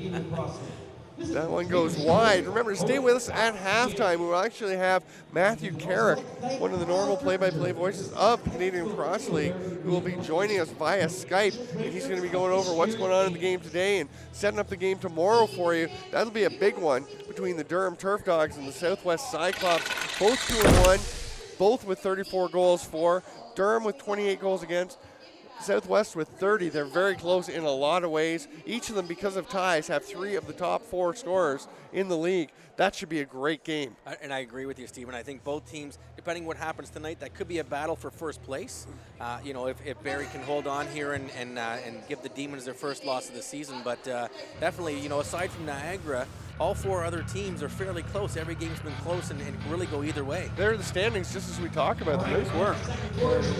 That one goes wide. Remember to stay with us at halftime. We will actually have Matthew Carrick, one of the normal play-by-play voices of the Canadian Lacrosse League, who will be joining us via Skype. And he's going to be going over what's going on in the game today and setting up the game tomorrow for you. That'll be a big one between the Durham Turf Dogs and the Southwest Cyclops. Both 2-1, both with 34 goals for. Durham with 28 goals against. Southwest with 30. They're very close in a lot of ways. Each of them, because of ties, have 3 of the top 4 scorers in the league. That should be a great game. And I agree with you, Stephen. I think both teams, depending what happens tonight, that could be a battle for first place. If Barrie can hold on here and give the Demons their first loss of the season. But definitely, aside from Niagara, all 4 other teams are fairly close. Every game's been close and can really go either way. There are the standings just as we talk about them. Nice work.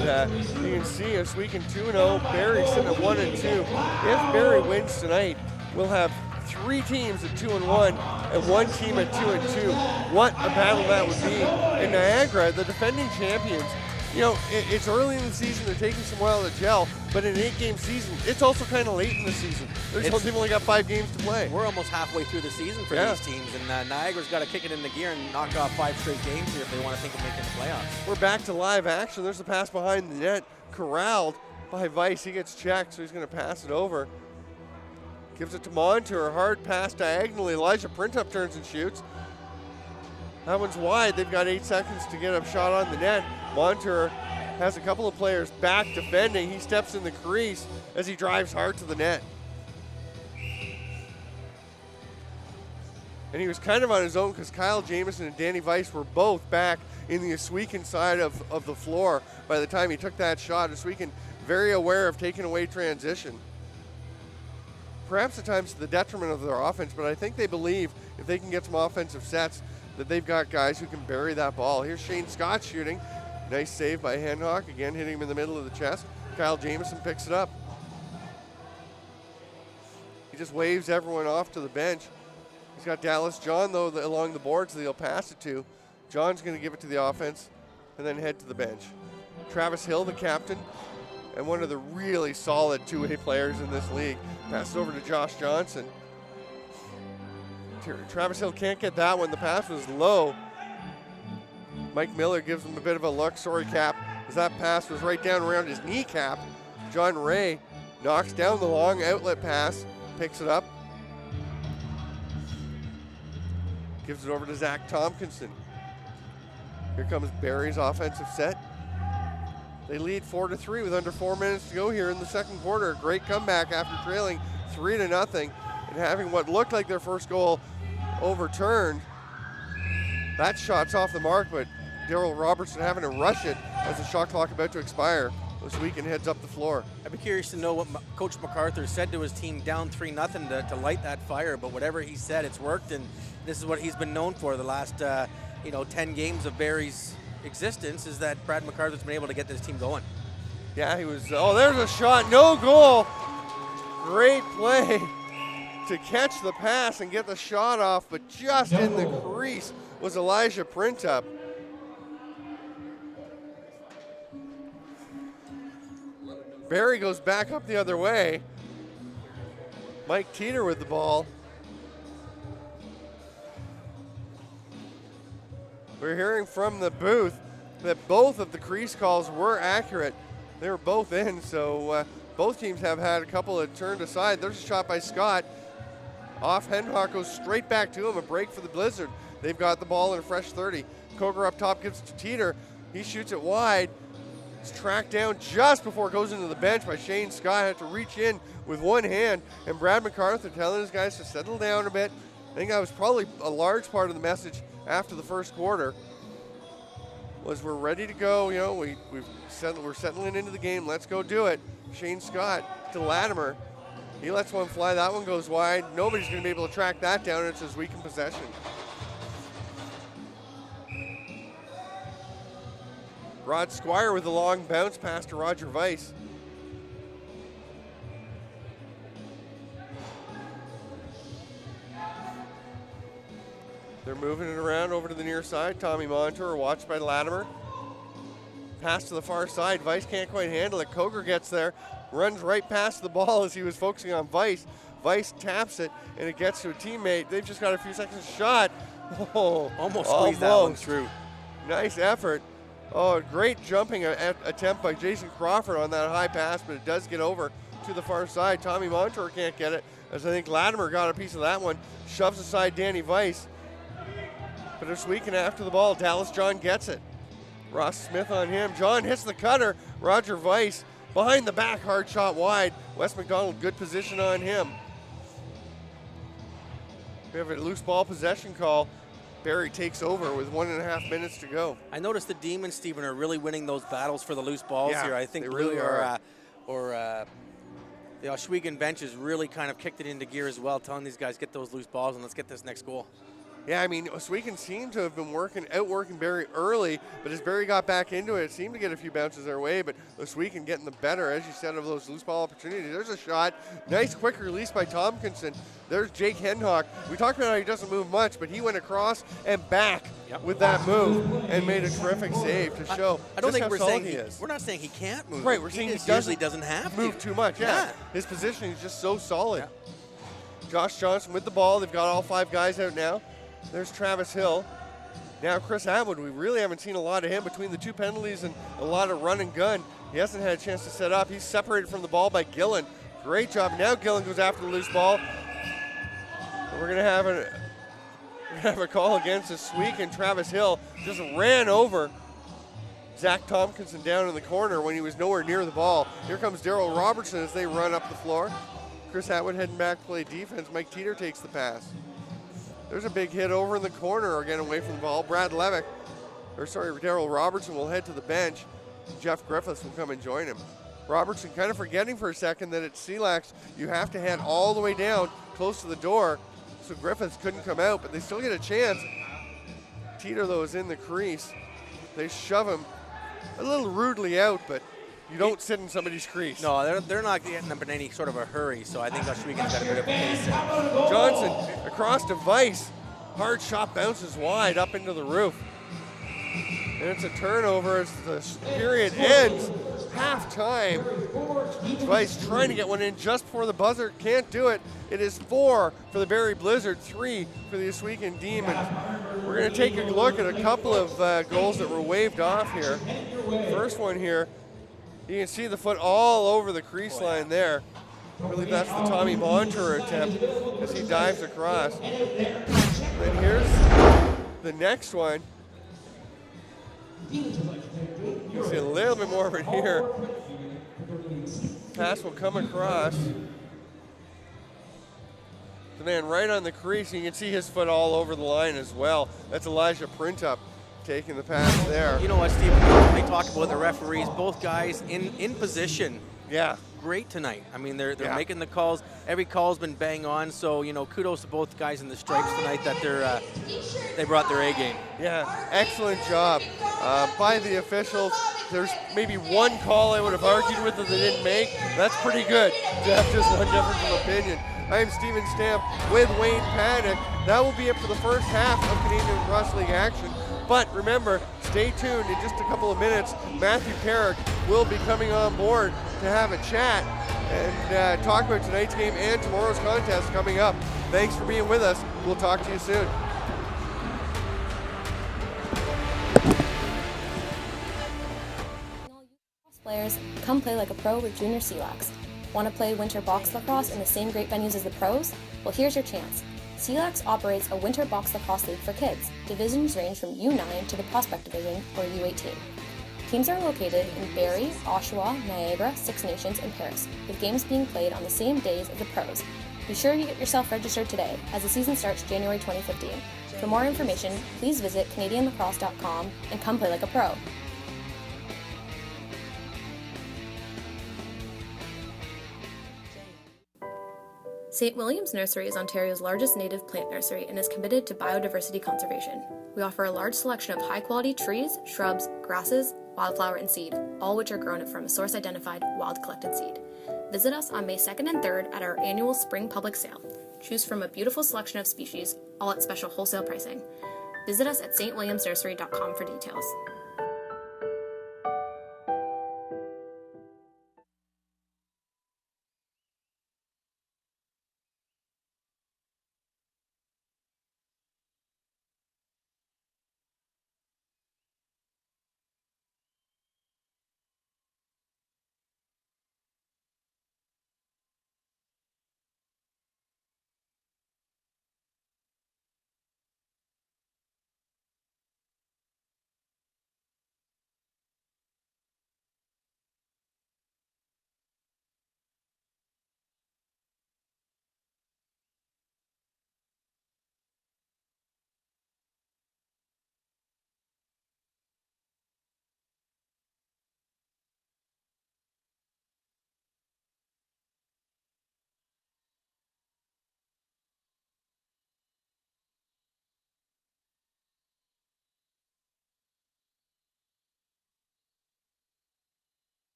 And, you can see Ohsweken 2-0, Barrie sitting at 1-2. If Barrie wins tonight, we'll have 3 teams at 2-1 and 1 team at 2-2. What a battle that would be. In Niagara, the defending champions, it's early in the season. They're taking some while to gel, but in an 8-game season, it's also kind of late in the season. They've only got 5 games to play. We're almost halfway through the season for these teams, and Niagara's got to kick it into gear and knock off 5 straight games here if they want to think of making the playoffs. We're back to live action. There's a pass behind the net, corralled by Weiss. He gets checked, so he's going to pass it over. Gives it to Montour, hard pass diagonally. Elijah Printup turns and shoots. That one's wide. They've got 8 seconds to get a shot on the net. Montour has a couple of players back defending. He steps in the crease as he drives hard to the net. And he was kind of on his own because Kyle Jamieson and Danny Weiss were both back in the Ohsweken side of the floor by the time he took that shot. Ohsweken very aware of taking away transition. Perhaps at times to the detriment of their offense, but I think they believe if they can get some offensive sets that they've got guys who can bury that ball. Here's Shane Scott shooting. Nice save by Hendhock, again hitting him in the middle of the chest. Kyle Jamieson picks it up. He just waves everyone off to the bench. He's got Dallas John, though, along the boards that he'll pass it to. John's going to give it to the offense and then head to the bench. Travis Hill, the captain, and one of the really solid two-way players in this league. Pass it over to Josh Johnson. Travis Hill can't get that one. The pass was low. Mike Miller gives him a bit of a look. Sorry, Cap, as that pass was right down around his kneecap. John Ray knocks down the long outlet pass, picks it up, gives it over to Zach Tompkinson. Here comes Barrie's offensive set. They lead 4-3 with under 4 minutes to go here in the second quarter. Great comeback after trailing 3-0 and having what looked like their first goal overturned. That shot's off the mark, but Daryl Robertson having to rush it as the shot clock about to expire. Ohsweken heads up the floor. I'd be curious to know what Coach MacArthur said to his team down 3-0 to light that fire, but whatever he said, it's worked, and this is what he's been known for the last 10 games of Barrie's existence, is that Brad MacArthur's been able to get this team going. Yeah, he was, there's a shot, no goal. Great play to catch the pass and get the shot off, but just in the crease was Elijah Printup. Barrie goes back up the other way. Mike Teeter with the ball. We're hearing from the booth that both of the crease calls were accurate. They were both in, so both teams have had a couple that turned aside. There's a shot by Scott. Off Hendhock, goes straight back to him, a break for the Blizzard. They've got the ball in a fresh 30. Koger up top gives it to Teeter. He shoots it wide. It's tracked down just before it goes into the bench by Shane Scott. Had to reach in with one hand, and Brad MacArthur telling his guys to settle down a bit. I think that was probably a large part of the message after the first quarter. Was we're ready to go. We're settling into the game. Let's go do it. Shane Scott to Latimer. He lets one fly. That one goes wide. Nobody's going to be able to track that down. It's his weak in possession. Rod Squire with a long bounce pass to Roger Weiss. moving it around over to the near side. Tommy Montour watched by Latimer. Pass to the far side. Weiss can't quite handle it. Koger gets there, runs right past the ball as he was focusing on Weiss. Weiss taps it, and it gets to a teammate. They've just got a few seconds shot. Oh, almost squeezed that one through. Nice effort. Oh, great jumping attempt by Jason Crawford on that high pass, but it does get over to the far side. Tommy Montour can't get it, as I think Latimer got a piece of that one. Shoves aside Danny Weiss. But Ohsweken after the ball. Dallas John gets it. Ross Smith on him. John hits the cutter. Roger Weiss behind the back, hard shot wide. Wes McDonald, good position on him. We have a loose ball possession call. Barrie takes over with 1.5 minutes to go. I noticed the Demons, Stephen, are really winning those battles for the loose balls here. I think they really are. The Ohsweken bench has really kind of kicked it into gear as well, telling these guys, get those loose balls and let's get this next goal. Yeah, I mean, Ohsweken seemed to have been outworking Barrie early, but as Barrie got back into it, seemed to get a few bounces their way, but Ohsweken getting the better, as you said, of those loose ball opportunities. There's a shot. Nice quick release by Tompkinson. There's Jake Hendhock. We talked about how he doesn't move much, but he went across and back with that move and made a terrific save to show I don't just think how we're solid saying he is. We're not saying he can't move. Right, we're saying he usually doesn't have to move too much. Yeah. His positioning is just so solid. Josh Johnson with the ball. They've got all 5 guys out now. There's Travis Hill. Now Chris Atwood, we really haven't seen a lot of him between the 2 penalties and a lot of run and gun. He hasn't had a chance to set up. He's separated from the ball by Gillen. Great job. Now Gillen goes after the loose ball. And we're going to have a call against Ohsweken. Travis Hill just ran over Zach Tompkinson down in the corner when he was nowhere near the ball. Here comes Darryl Robertson as they run up the floor. Chris Atwood heading back to play defense. Mike Teeter takes the pass. There's a big hit over in the corner, again away from the ball. Darryl Robertson will head to the bench. Jeff Griffiths will come and join him. Robertson kind of forgetting for a second that at CLax you have to head all the way down close to the door, so Griffiths couldn't come out, but they still get a chance. Teeter, though, is in the crease. They shove him a little rudely out, but you don't sit in somebody's crease. No, they're not getting up in any sort of a hurry, so I think Ohsweken's got a bit of a pace there. Johnson across to Weiss. Hard shot bounces wide up into the roof. And it's a turnover as the period ends. Half-time. Weiss trying to get one in just before the buzzer. Can't do it. It is 4 for the Barrie Blizzard, 3 for the Ohsweken Demons. We're going to take a look at a couple of goals that were waved off here. First one here. You can see the foot all over the crease line there. I believe that's the Tommy Montour attempt as he dives across. Then here's the next one. You can see a little bit more of it here. Pass will come across. The man right on the crease. You can see his foot all over the line as well. That's Elijah Printup taking the pass there. You know what, Steve? They talked about the referees, both guys in position. Yeah. Great tonight. I mean, they're making the calls. Every call's been bang on. So, you know, kudos to both guys in the stripes tonight that they brought their A game. Yeah, excellent job by the officials. There's maybe one call I would have argued with that they didn't make. That's pretty good to have just one difference of opinion. I am Stephen Stamp with Wayne Paddock. That will be it for the first half of Canadian Lacrosse League action. But remember, stay tuned. In just a couple of minutes, Matthew Carrick will be coming on board to have a chat and talk about tonight's game and tomorrow's contest coming up. Thanks for being with us. We'll talk to you soon. Players, come play like a pro with Junior CLax. Want to play winter box lacrosse in the same great venues as the pros? Well, here's your chance. CLax operates a winter box lacrosse league for kids. Divisions range from U9 to the Prospect Division, or U18. Teams are located in Barrie, Oshawa, Niagara, Six Nations, and Paris, with games being played on the same days as the pros. Be sure you get yourself registered today, as the season starts January 2015. For more information, please visit CanadianLacrosse.com and come play like a pro. St. William's Nursery is Ontario's largest native plant nursery and is committed to biodiversity conservation. We offer a large selection of high-quality trees, shrubs, grasses, wildflower, and seed, all which are grown from a source-identified, wild-collected seed. Visit us on May 2nd and 3rd at our annual Spring Public Sale. Choose from a beautiful selection of species, all at special wholesale pricing. Visit us at stwilliamsnursery.com for details.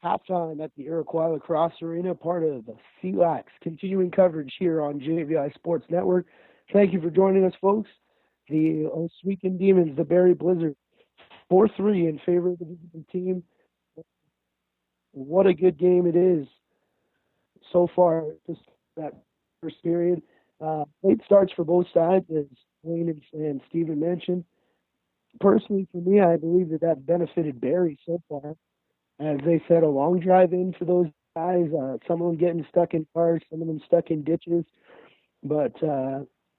halftime at the Iroquois Lacrosse Arena, part of the CLax. Continuing coverage here on JVI Sports Network. Thank you for joining us, folks. The Ohsweken Demons, the Barrie Blizzard, 4-3 in favor of the visiting team. What a good game it is so far, just that first period. Late starts for both sides, as Wayne and Stephen mentioned. Personally, for me, I believe that benefited Barrie so far. As they said, a long drive in for those guys, some of them getting stuck in cars, some of them stuck in ditches. But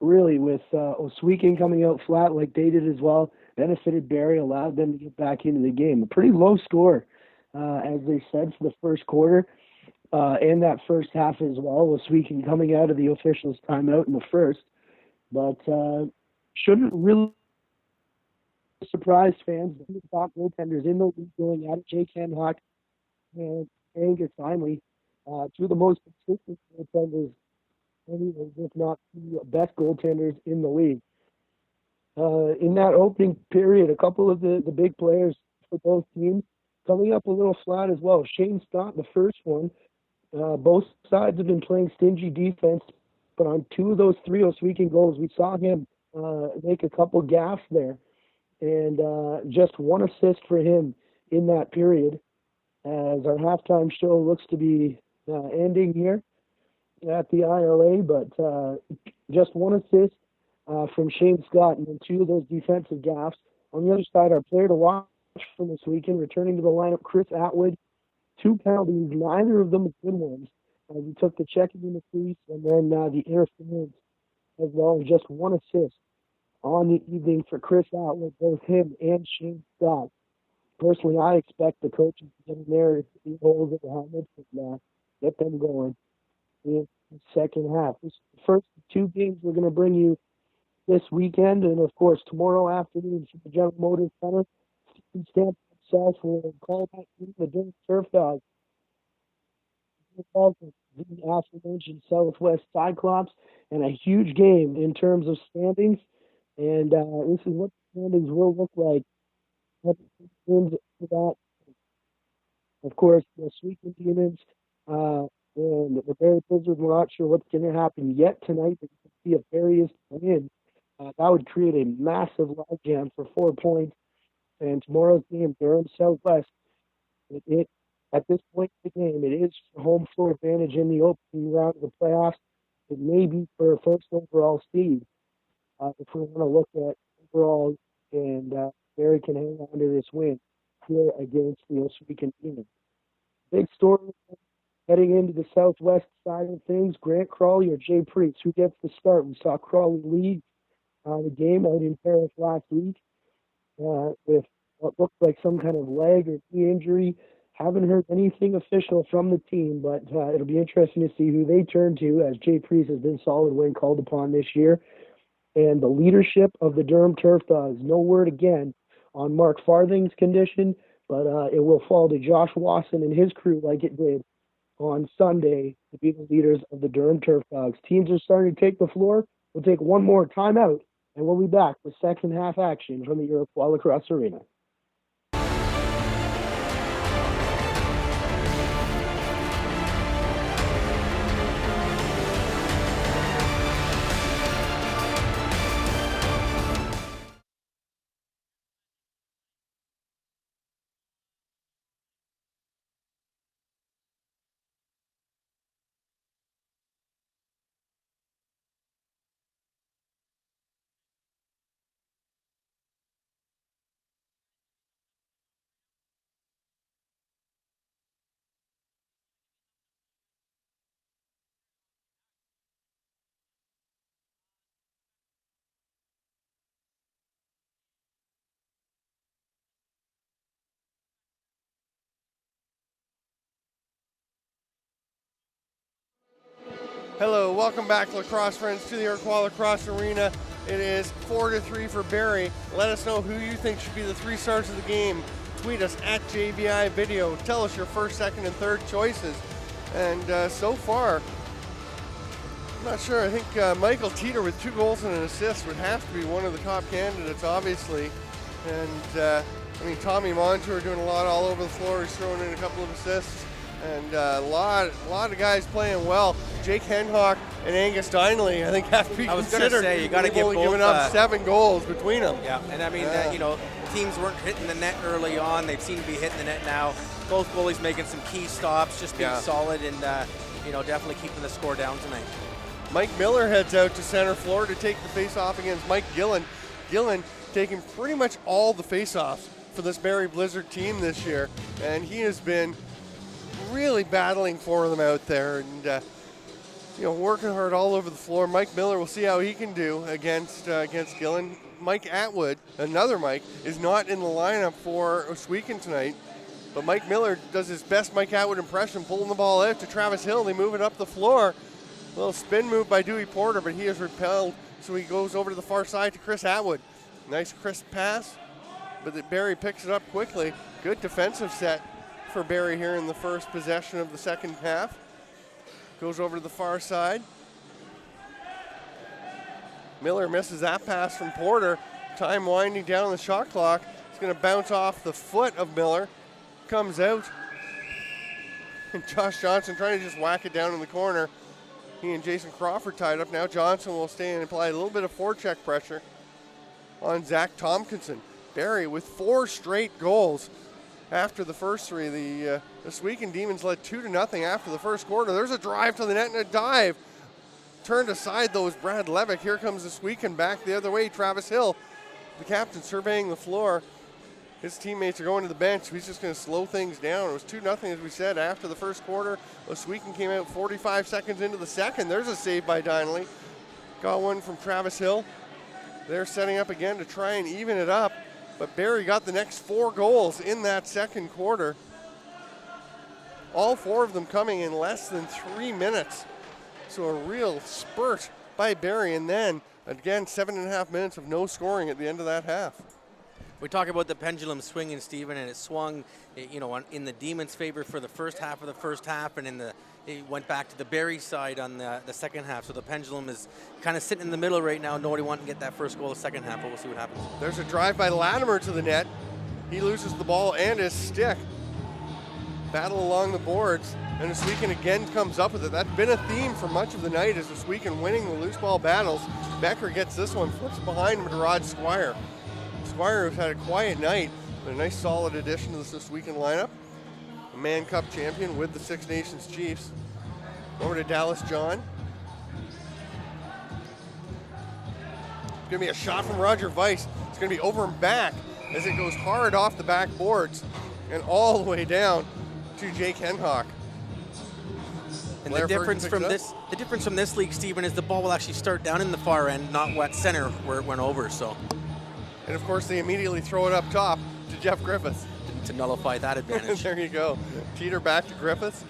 really, with Ohsweken coming out flat like they did as well, benefited Barrie, allowed them to get back into the game. A pretty low score, as they said, for the first quarter and that first half as well. Ohsweken coming out of the officials' timeout in the first. But shouldn't really surprise fans. The top goaltenders in the league going at it. Jake Hancock and Angus finally, two of the most consistent goaltenders, anyways, if not the best goaltenders in the league. In that opening period, a couple of the big players for both teams coming up a little flat as well. Shane Scott, the first one. Both sides have been playing stingy defense, but on two of those three Ohsweken goals, we saw him make a couple gaffes there. And just one assist for him in that period, as our halftime show looks to be ending here at the ILA. But just one assist from Shane Scott, and then two of those defensive gaffes. On the other side, our player to watch from this weekend, returning to the lineup, Chris Atwood. 2 penalties, neither of them good ones. He took the checking in the crease and then the interference, as well as just one assist on the evening for Chris Atwood, both him and Shane Scott. Personally, I expect the coaches to get in there, the holes in the helmets, and get them going in the second half. This is the first 2 games we're going to bring you this weekend, and of course, tomorrow afternoon from the General Motors Center, Stephen Stanton himself will call that team the Durham Turf Dogs. The aforementioned Southwest Cyclops, and a huge game in terms of standings. And this is what the standings will look like. Of course, the Ohsweken Demons and the Barrie Blizzard, we're not sure what's going to happen yet tonight. But you can see if Barrie is to win, that would create a massive logjam for 4 points. And tomorrow's game, Durham Southwest, at this point in the game, it is home floor advantage in the opening round of the playoffs. It may be for first overall seed. If we want to look at overall, and Barrie can hang on to this win here against the Ohsweken Demons. Big story heading into the Southwest side of things, Grant Crawley or Jay Priest, who gets the start? We saw Crawley lead the game out in Paris last week with what looked like some kind of leg or knee injury. Haven't heard anything official from the team, but it'll be interesting to see who they turn to, as Jay Priest has been solid when called upon this year. And the leadership of the Durham Turf Dogs, no word again on Mark Farthing's condition, but it will fall to Josh Wasson and his crew like it did on Sunday to be the leaders of the Durham Turf Dogs. Teams are starting to take the floor. We'll take one more timeout, and we'll be back with second half action from the Iroquois Lacrosse Arena. Hello, welcome back, lacrosse friends, to the Iroquois Lacrosse Arena. It is 4-3 for Barrie. Let us know who you think should be the 3 stars of the game. Tweet us at JVI Video. Tell us your first, second, and third choices. And so far, I'm not sure. I think Michael Teeter with 2 goals and an assist would have to be one of the top candidates, obviously. And I mean, Tommy Montour doing a lot all over the floor. He's throwing in a couple of assists. And a lot of guys playing well. Jake Henhock and Angus Dineley, I think, have to be I was considered. going to say, you got to give both. Giving up 7 goals between them. Yeah, and I mean, teams weren't hitting the net early on. They seem to be hitting the net now. Both goalies making some key stops, just being solid and, definitely keeping the score down tonight. Mike Miller heads out to center floor to take the face-off against Mike Gillen. Gillen taking pretty much all the face-offs for this Barrie Blizzard team this year, and he has been really battling for them out there and working hard all over the floor. Mike Miller, we'll see how he can do against Gillen. Mike Atwood, another Mike, is not in the lineup for Ohsweken tonight, but Mike Miller does his best Mike Atwood impression, pulling the ball out to Travis Hill. They move it up the floor. A little spin move by Dewey Porter, but he is repelled, so he goes over to the far side to Chris Atwood. Nice crisp pass, but Barrie picks it up quickly. Good defensive set for Barrie here in the first possession of the second half. Goes over to the far side. Miller misses that pass from Porter. Time winding down on the shot clock. It's going to bounce off the foot of Miller. Comes out. And Josh Johnson trying to just whack it down in the corner. He and Jason Crawford tied up. Now Johnson will stay and apply a little bit of forecheck pressure on Zach Tompkinson. Barrie with 4 straight goals after the first 3. The Ohsweken Demons led 2-0 after the first quarter. There's a drive to the net and a dive. Turned aside though is Brad Levick. Here comes Ohsweken back the other way. Travis Hill, the captain, surveying the floor. His teammates are going to the bench. He's just going to slow things down. It was 2-0, as we said, after the first quarter. Ohsweken came out 45 seconds into the second. There's a save by Dineley. Got one from Travis Hill. They're setting up again to try and even it up. But Barrie got the next 4 goals in that second quarter. All 4 of them coming in less than 3 minutes. So a real spurt by Barrie. And then, again, 7.5 minutes of no scoring at the end of that half. We talk about the pendulum swinging, Stephen, and it swung, in the Demons' favor for the first half of the first half, and it went back to the Barrie side on the second half. So the pendulum is kind of sitting in the middle right now. Nobody wanting to get that first goal the second half, but we'll see what happens. There's a drive by Latimer to the net. He loses the ball and his stick. Battle along the boards, and Ohsweken again comes up with it. That's been a theme for much of the night, is Ohsweken winning the loose ball battles. Becker gets this one, flips behind him to Rod Squire. Squire has had a quiet night, but a nice solid addition to this Ohsweken lineup. A Man Cup champion with the Six Nations Chiefs. Over to Dallas John. It's going to be a shot from Roger Weiss. It's going to be over and back as it goes hard off the backboards and all the way down to Jake Henhock. And the difference from this league, Stephen, is the ball will actually start down in the far end, not wet center where it went over. So. And of course, they immediately throw it up top to Jeff Griffiths. To nullify that advantage. There you go. Teeter back to Griffiths.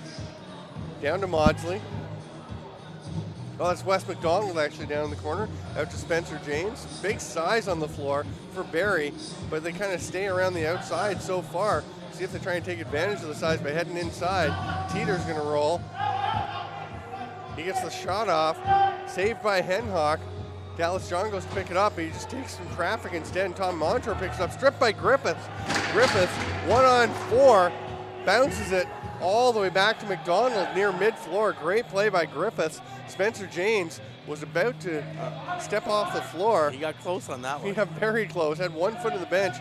Down to Maudsley. Oh, that's Wes McDonald actually down in the corner. Out to Spencer James. Big size on the floor for Barrie, but they kind of stay around the outside so far. See if they try and take advantage of the size by heading inside. Teeter's going to roll. He gets the shot off. Saved by Henhock. Dallas John goes to pick it up, but he just takes some traffic instead, and Tom Montour picks it up. Stripped by Griffiths. Griffiths, 1-on-4, bounces it all the way back to McDonald near mid-floor. Great play by Griffiths. Spencer James was about to step off the floor. He got close on that one. He got very close, had 1 foot of the bench,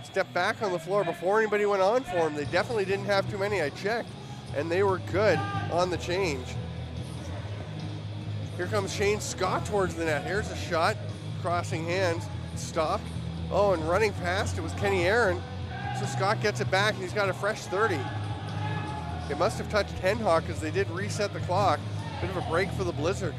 stepped back on the floor before anybody went on for him. They definitely didn't have too many, I checked, and they were good on the change. Here comes Shane Scott towards the net. Here's a shot, crossing hands, stopped. Oh, and running past it was Kenny Aaron. So Scott gets it back, and he's got a fresh 30. It must have touched Henhock because they did reset the clock. Bit of a break for the Blizzard.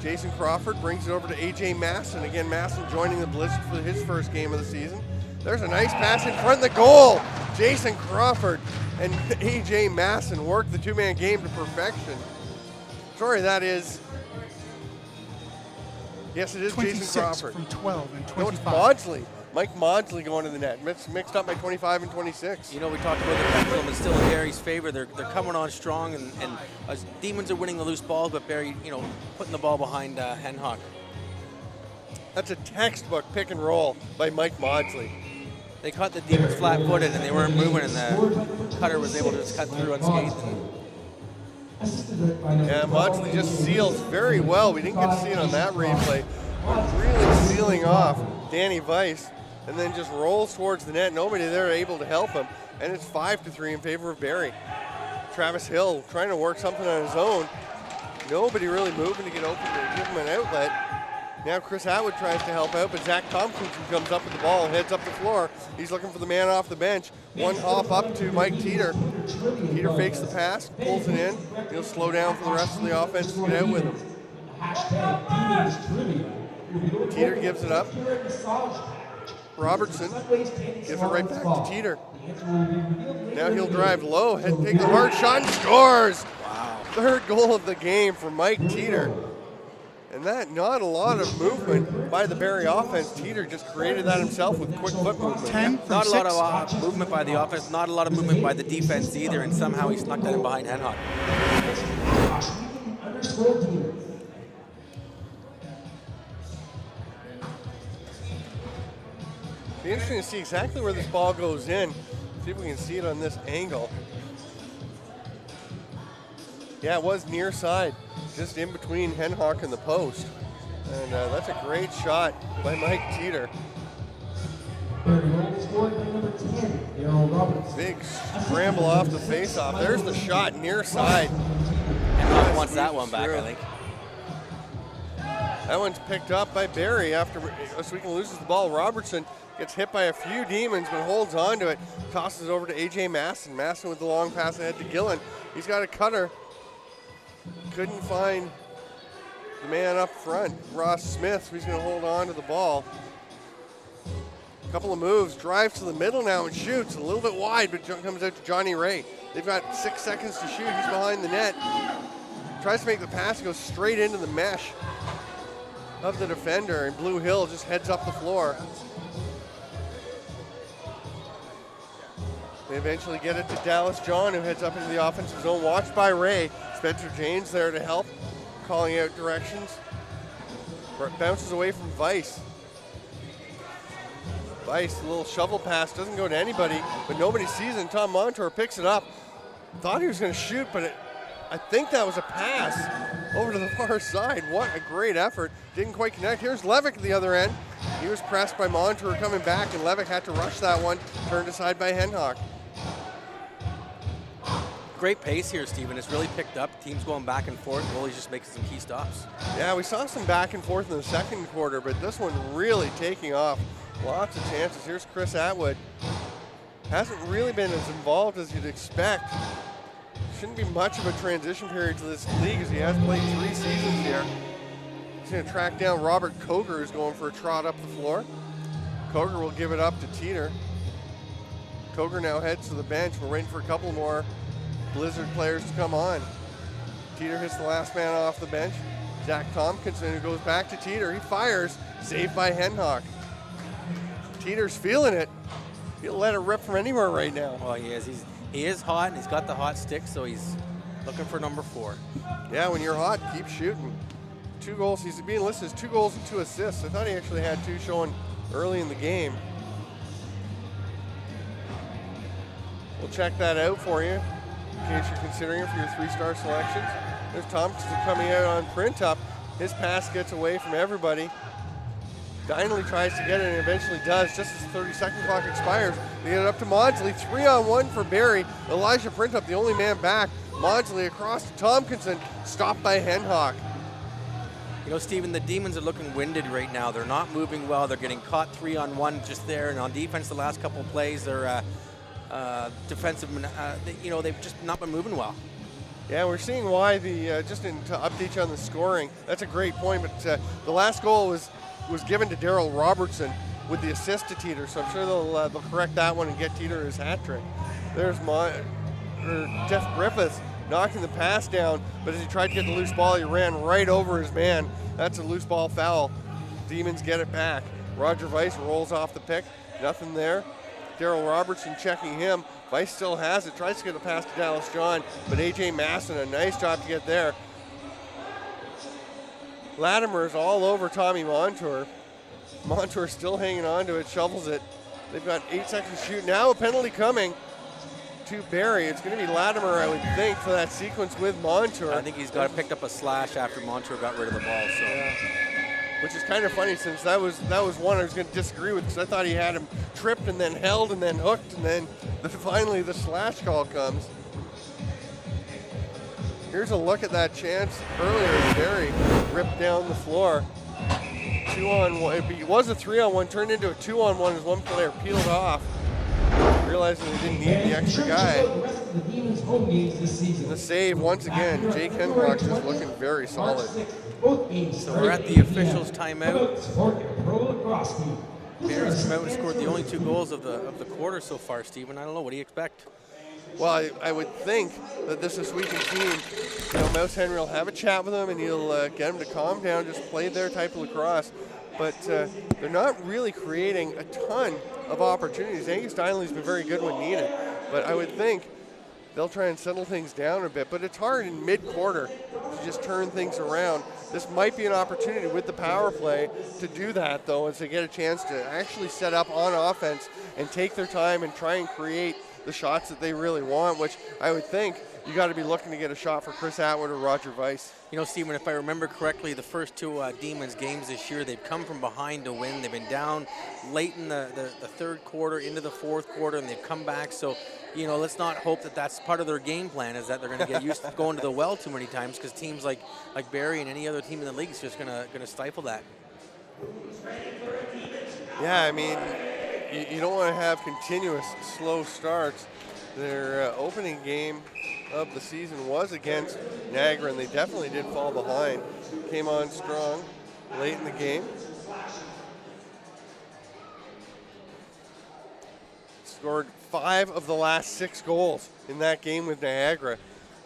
Jason Crawford brings it over to A.J. Masson. Again, Masson joining the Blizzard for his first game of the season. There's a nice pass in front of the goal. Jason Crawford and A.J. Masson work the 2-man game to perfection. Sorry, that is... Yes, it is Jason Crawford. From 12 and 25. No, it's Maudsley. Mike Maudsley going to the net. Mixed up by 25 and 26. You know, we talked about the pendulum is still in Barrie's favor. They're coming on strong, and Demons are winning the loose ball, but Barrie, putting the ball behind Henhock. That's a textbook pick and roll by Mike Maudsley. They caught the Demons flat-footed, and they weren't moving, and the cutter was able to just cut through unscathed. Yeah, Maudsley just seals very well. We didn't get to see it on that replay. But really sealing off Danny Weiss, and then just rolls towards the net. Nobody there able to help him, and it's 5-3 in favor of Barrie. Travis Hill trying to work something on his own. Nobody really moving to get open to give him an outlet. Now Chris Atwood tries to help out, but Zach Tompkins comes up with the ball, heads up the floor. He's looking for the man off the bench. One hop up to Mike Teeter. Teeter fakes the pass, pulls it in. He'll slow down for the rest of the offense to get out with him. Teeter gives it up. Robertson gives it right back to Teeter. Now he'll drive low, take the hard shot, and scores! Wow. Third goal of the game for Mike Teeter. And that, not a lot of movement by the Barrie offense. Teeter just created that himself with quick foot movement. Not a lot of movement by the offense, not a lot of movement by the defense either, and somehow he snuck that in behind Henhock. It'll be interesting to see exactly where this ball goes in. See if we can see it on this angle. Yeah, it was near side, just in between Henhock and the post. And that's a great shot by Mike Teeter. Big scramble off the face-off. There's the shot near side. Henhock wants that one back, I think. That one's picked up by Barrie after Ohsweken loses the ball. Robertson gets hit by a few Demons, but holds on to it. Tosses it over to A.J. Masson. Masson with the long pass ahead to Gillen. He's got a cutter. Couldn't find the man up front, Ross Smith, so he's going to hold on to the ball. A couple of moves, drives to the middle now and shoots. A little bit wide, but comes out to Johnny Ray. They've got 6 seconds to shoot. He's behind the net. Tries to make the pass, goes straight into the mesh of the defender, and Blue Hill just heads up the floor. They eventually get it to Dallas John, who heads up into the offensive zone, watched by Ray. Spencer Janes there to help, calling out directions. Bounces away from Weiss. Weiss, a little shovel pass, doesn't go to anybody, but nobody sees it, and Tom Montour picks it up. Thought he was going to shoot, but I think that was a pass over to the far side. What a great effort. Didn't quite connect. Here's Levick at the other end. He was pressed by Montour coming back, and Levick had to rush that one, turned aside by Henhock. Great pace here, Stephen. It's really picked up. Teams going back and forth. Goalie's just making some key stops. Yeah, we saw some back and forth in the second quarter, but this one really taking off. Lots of chances. Here's Chris Atwood. Hasn't really been as involved as you'd expect. Shouldn't be much of a transition period to this league as he has played 3 seasons here. He's going to track down Robert Koger, who's going for a trot up the floor. Koger will give it up to Teeter. Koger now heads to the bench. We're waiting for a couple more Blizzard players to come on. Teeter hits the last man off the bench. Zach Tompkinson, who goes back to Teeter. He fires, saved by Henhock. Teeter's feeling it. He'll let it rip from anywhere right now. Well, he is. He is hot, and he's got the hot stick, so he's looking for number 4. Yeah, when you're hot, keep shooting. 2 goals. He's being listed as 2 goals and 2 assists. I thought he actually had 2 showing early in the game. We'll check that out for you in case you're considering it for your 3-star selections. There's Thompson coming out on print up. His pass gets away from everybody. Donnelly tries to get it and eventually does just as the 30-second clock expires. They get it up to Maudsley. 3-on-1 for Barrie. Elijah Printup, the only man back. Maudsley across to Tompkinson, stopped by Henhock. You know, Stephen, the Demons are looking winded right now. They're not moving well. They're getting caught 3-on-1 just there. And on defense, the last couple of plays, they're defensive, they've just not been moving well. Yeah, we're seeing why just to update you on the scoring, that's a great point, but the last goal was given to Daryl Robertson with the assist to Teeter, so I'm sure they'll correct that one and get Teeter his hat trick. There's Jeff Griffiths knocking the pass down, but as he tried to get the loose ball, he ran right over his man. That's a loose ball foul. Demons get it back. Roger Weiss rolls off the pick, nothing there. Daryl Robertson checking him. Weiss still has it, tries to get a pass to Dallas John, but A.J. Masson, a nice job to get there. Latimer's all over Tommy Montour. Montour still hanging on to it, shovels it. They've got 8 seconds to shoot. Now a penalty coming to Barrie. It's going to be Latimer, I would think, for that sequence with Montour. I think he's got picked up a slash after Montour got rid of the ball. So. Yeah. Which is kind of funny, since that was one I was going to disagree with, because I thought he had him tripped and then held and then hooked, and then finally the slash call comes. Here's a look at that chance earlier. Barrie ripped down the floor. 2-on-1. It was a 3-on-1, turned into a 2-on-1 as one player peeled off, realizing they didn't need the extra guy. And the save once again. Jake Henrock just looking very solid. So we're at the officials' timeout. Barrie's come out and scored the only 2 goals of the quarter so far, Stephen. I don't know. What do you expect? Well, I would think that this Ohsweken team, Mouse Henry will have a chat with them and he'll get them to calm down, just play their type of lacrosse. But they're not really creating a ton of opportunities. Angus Donnelly's been very good when needed, but I would think they'll try and settle things down a bit. But it's hard in mid-quarter to just turn things around. This might be an opportunity with the power play to do that, though, as they get a chance to actually set up on offense and take their time and try and create the shots that they really want, which I would think you got to be looking to get a shot for Chris Atwood or Roger Weiss. Stephen, if I remember correctly, the first 2 Demons games this year, they've come from behind to win. They've been down late in the third quarter into the fourth quarter, and they've come back. So, let's not hope that that's part of their game plan, is that they're going to get used to going to the well too many times, because teams like Barrie and any other team in the league is just going to stifle that. Yeah, I mean, you don't want to have continuous slow starts. Their opening game of the season was against Niagara, and they definitely did fall behind. Came on strong late in the game. Scored 5 of the last 6 goals in that game with Niagara.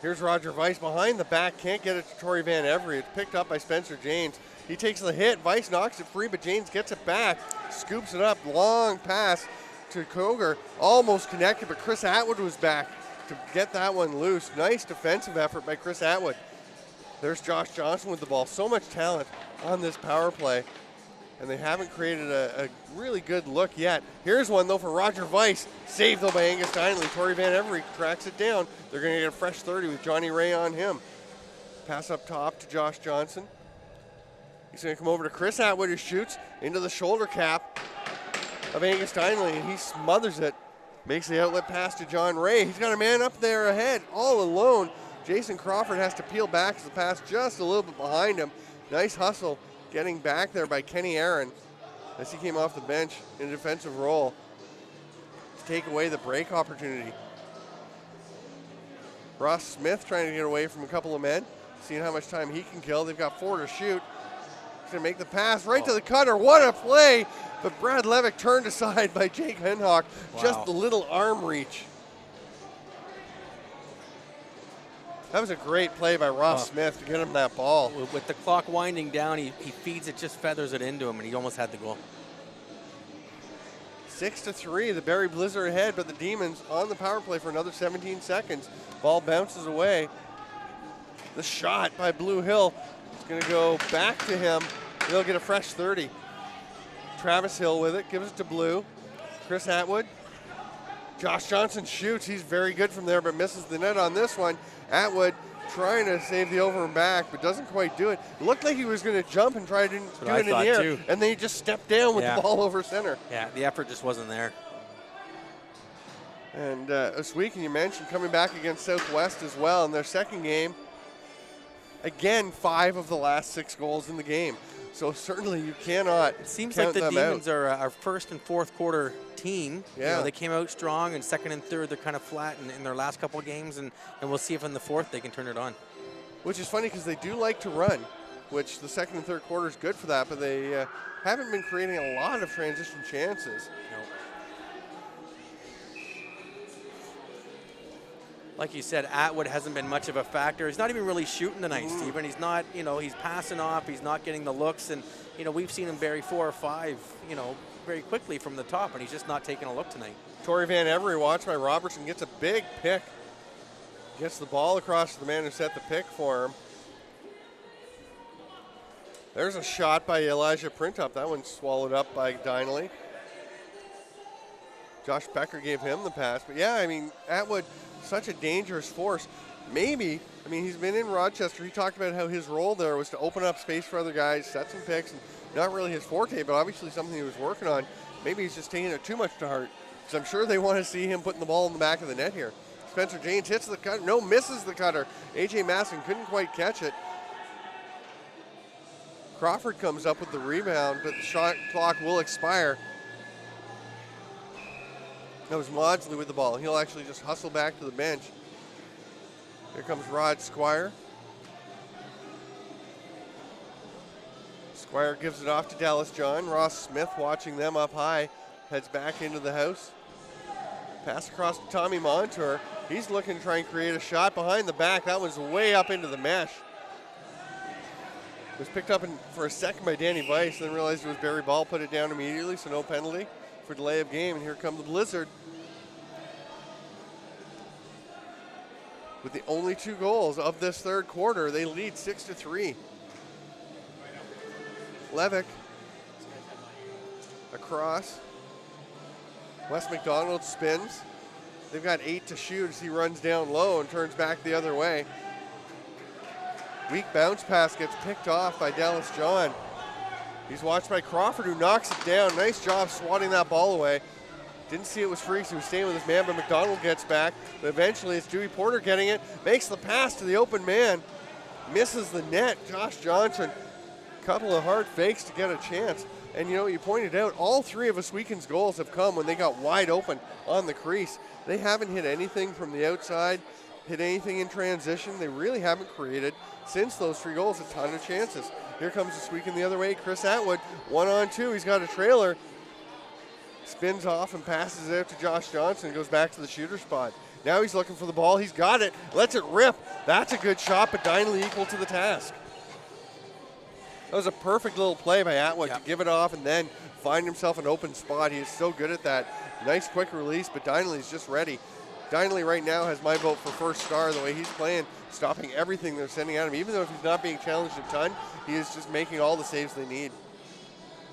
Here's Roger Weiss behind the back, can't get it to Torrey Van Every. It's picked up by Spencer Janes. He takes the hit, Weiss knocks it free, but Janes gets it back, scoops it up, long pass to Koger, almost connected, but Chris Atwood was back to get that one loose. Nice defensive effort by Chris Atwood. There's Josh Johnson with the ball. So much talent on this power play, and they haven't created a really good look yet. Here's one, though, for Roger Weiss. Saved, though, by Angus Donnelly. Torrey Van Every tracks it down. They're going to get a fresh 30 with Johnny Ray on him. Pass up top to Josh Johnson. He's going to come over to Chris Atwood, who shoots into the shoulder cap of Angus Donnelly, and he smothers it. Makes the outlet pass to John Ray. He's got a man up there ahead, all alone. Jason Crawford has to peel back as the pass just a little bit behind him. Nice hustle getting back there by Kenny Aaron as he came off the bench in a defensive role to take away the break opportunity. Ross Smith trying to get away from a couple of men, seeing how much time he can kill. They've got 4 to shoot. He's going to make the pass right to the cutter. What a play! But Brad Levick turned aside by Jake Henhock. Wow. Just a little arm reach. That was a great play by Ross Smith to get him that ball. With the clock winding down, he feeds it, just feathers it into him, and he almost had the goal. 6-3, the Barrie Blizzard ahead, but the Demons on the power play for another 17 seconds. Ball bounces away. The shot by Blue Hill is going to go back to him. They'll get a fresh 30. Travis Hill with it, gives it to Blue. Chris Atwood. Josh Johnson shoots. He's very good from there, but misses the net on this one. Atwood trying to save the over and back, but doesn't quite do it. It looked like he was going to jump and try to do it in the air, too. And then he just stepped down with the ball over center. Yeah, the effort just wasn't there. And Ohsweken, you mentioned, coming back against Southwest as well in their second game. Again, 5 of the last 6 goals in the game. So certainly you cannot. It seems like the Demons are our first and fourth quarter team. Yeah. They came out strong, and second and third they're kind of flat in their last couple of games, and we'll see if in the fourth they can turn it on. Which is funny because they do like to run, which the second and third quarter is good for that, but they haven't been creating a lot of transition chances. Like you said, Atwood hasn't been much of a factor. He's not even really shooting tonight, Stephen. He's not, he's passing off. He's not getting the looks. And, we've seen him bury 4 or 5, very quickly from the top, and he's just not taking a look tonight. Torrey Van Every, watched by Robertson, gets a big pick. Gets the ball across to the man who set the pick for him. There's a shot by Elijah Printup. That one's swallowed up by Dineley. Josh Becker gave him the pass. But yeah, I mean, Atwood, such a dangerous force. Maybe, I mean, he's been in Rochester. He talked about how his role there was to open up space for other guys, set some picks, and not really his forte, but obviously something he was working on. Maybe he's just taking it too much to heart, because I'm sure they want to see him putting the ball in the back of the net here. Spencer James hits the cutter. No, misses the cutter. A.J. Masson couldn't quite catch it. Crawford comes up with the rebound, but the shot clock will expire. That was Maudsley with the ball. He'll actually just hustle back to the bench. Here comes Rod Squire. Squire gives it off to Dallas John. Ross Smith watching them up high. Heads back into the house. Pass across to Tommy Montour. He's looking to try and create a shot behind the back. That one's way up into the mesh. It was picked up for a second by Danny Weiss, then realized it was Barrie Ball, put it down immediately, so no penalty for delay of game. And here come the Blizzard. With the only 2 goals of this third quarter, they lead 6-3. Levick across. Wes McDonald spins. They've got 8 to shoot as he runs down low and turns back the other way. Weak bounce pass gets picked off by Dallas John. He's watched by Crawford, who knocks it down. Nice job swatting that ball away. Didn't see it was free, so he was staying with his man, but McDonald gets back. But eventually it's Dewey Porter getting it, makes the pass to the open man, misses the net. Josh Johnson, couple of hard fakes to get a chance. And you know, you pointed out, all 3 of Ohsweken's goals have come when they got wide open on the crease. They haven't hit anything from the outside, hit anything in transition. They really haven't created, since those 3 goals, a ton of chances. Here comes Ohsweken the other way. Chris Atwood, 1-on-2. He's got a trailer. Spins off and passes it out to Josh Johnson. Goes back to the shooter spot. Now he's looking for the ball. He's got it. Lets it rip. That's a good shot, but Dineley equal to the task. That was a perfect little play by Atwood to give it off and then find himself an open spot. He is so good at that. Nice quick release, but Dineley's just ready. Dineley right now has my vote for first star. The way he's playing, stopping everything they're sending at him. Even though if he's not being challenged a ton, he is just making all the saves they need.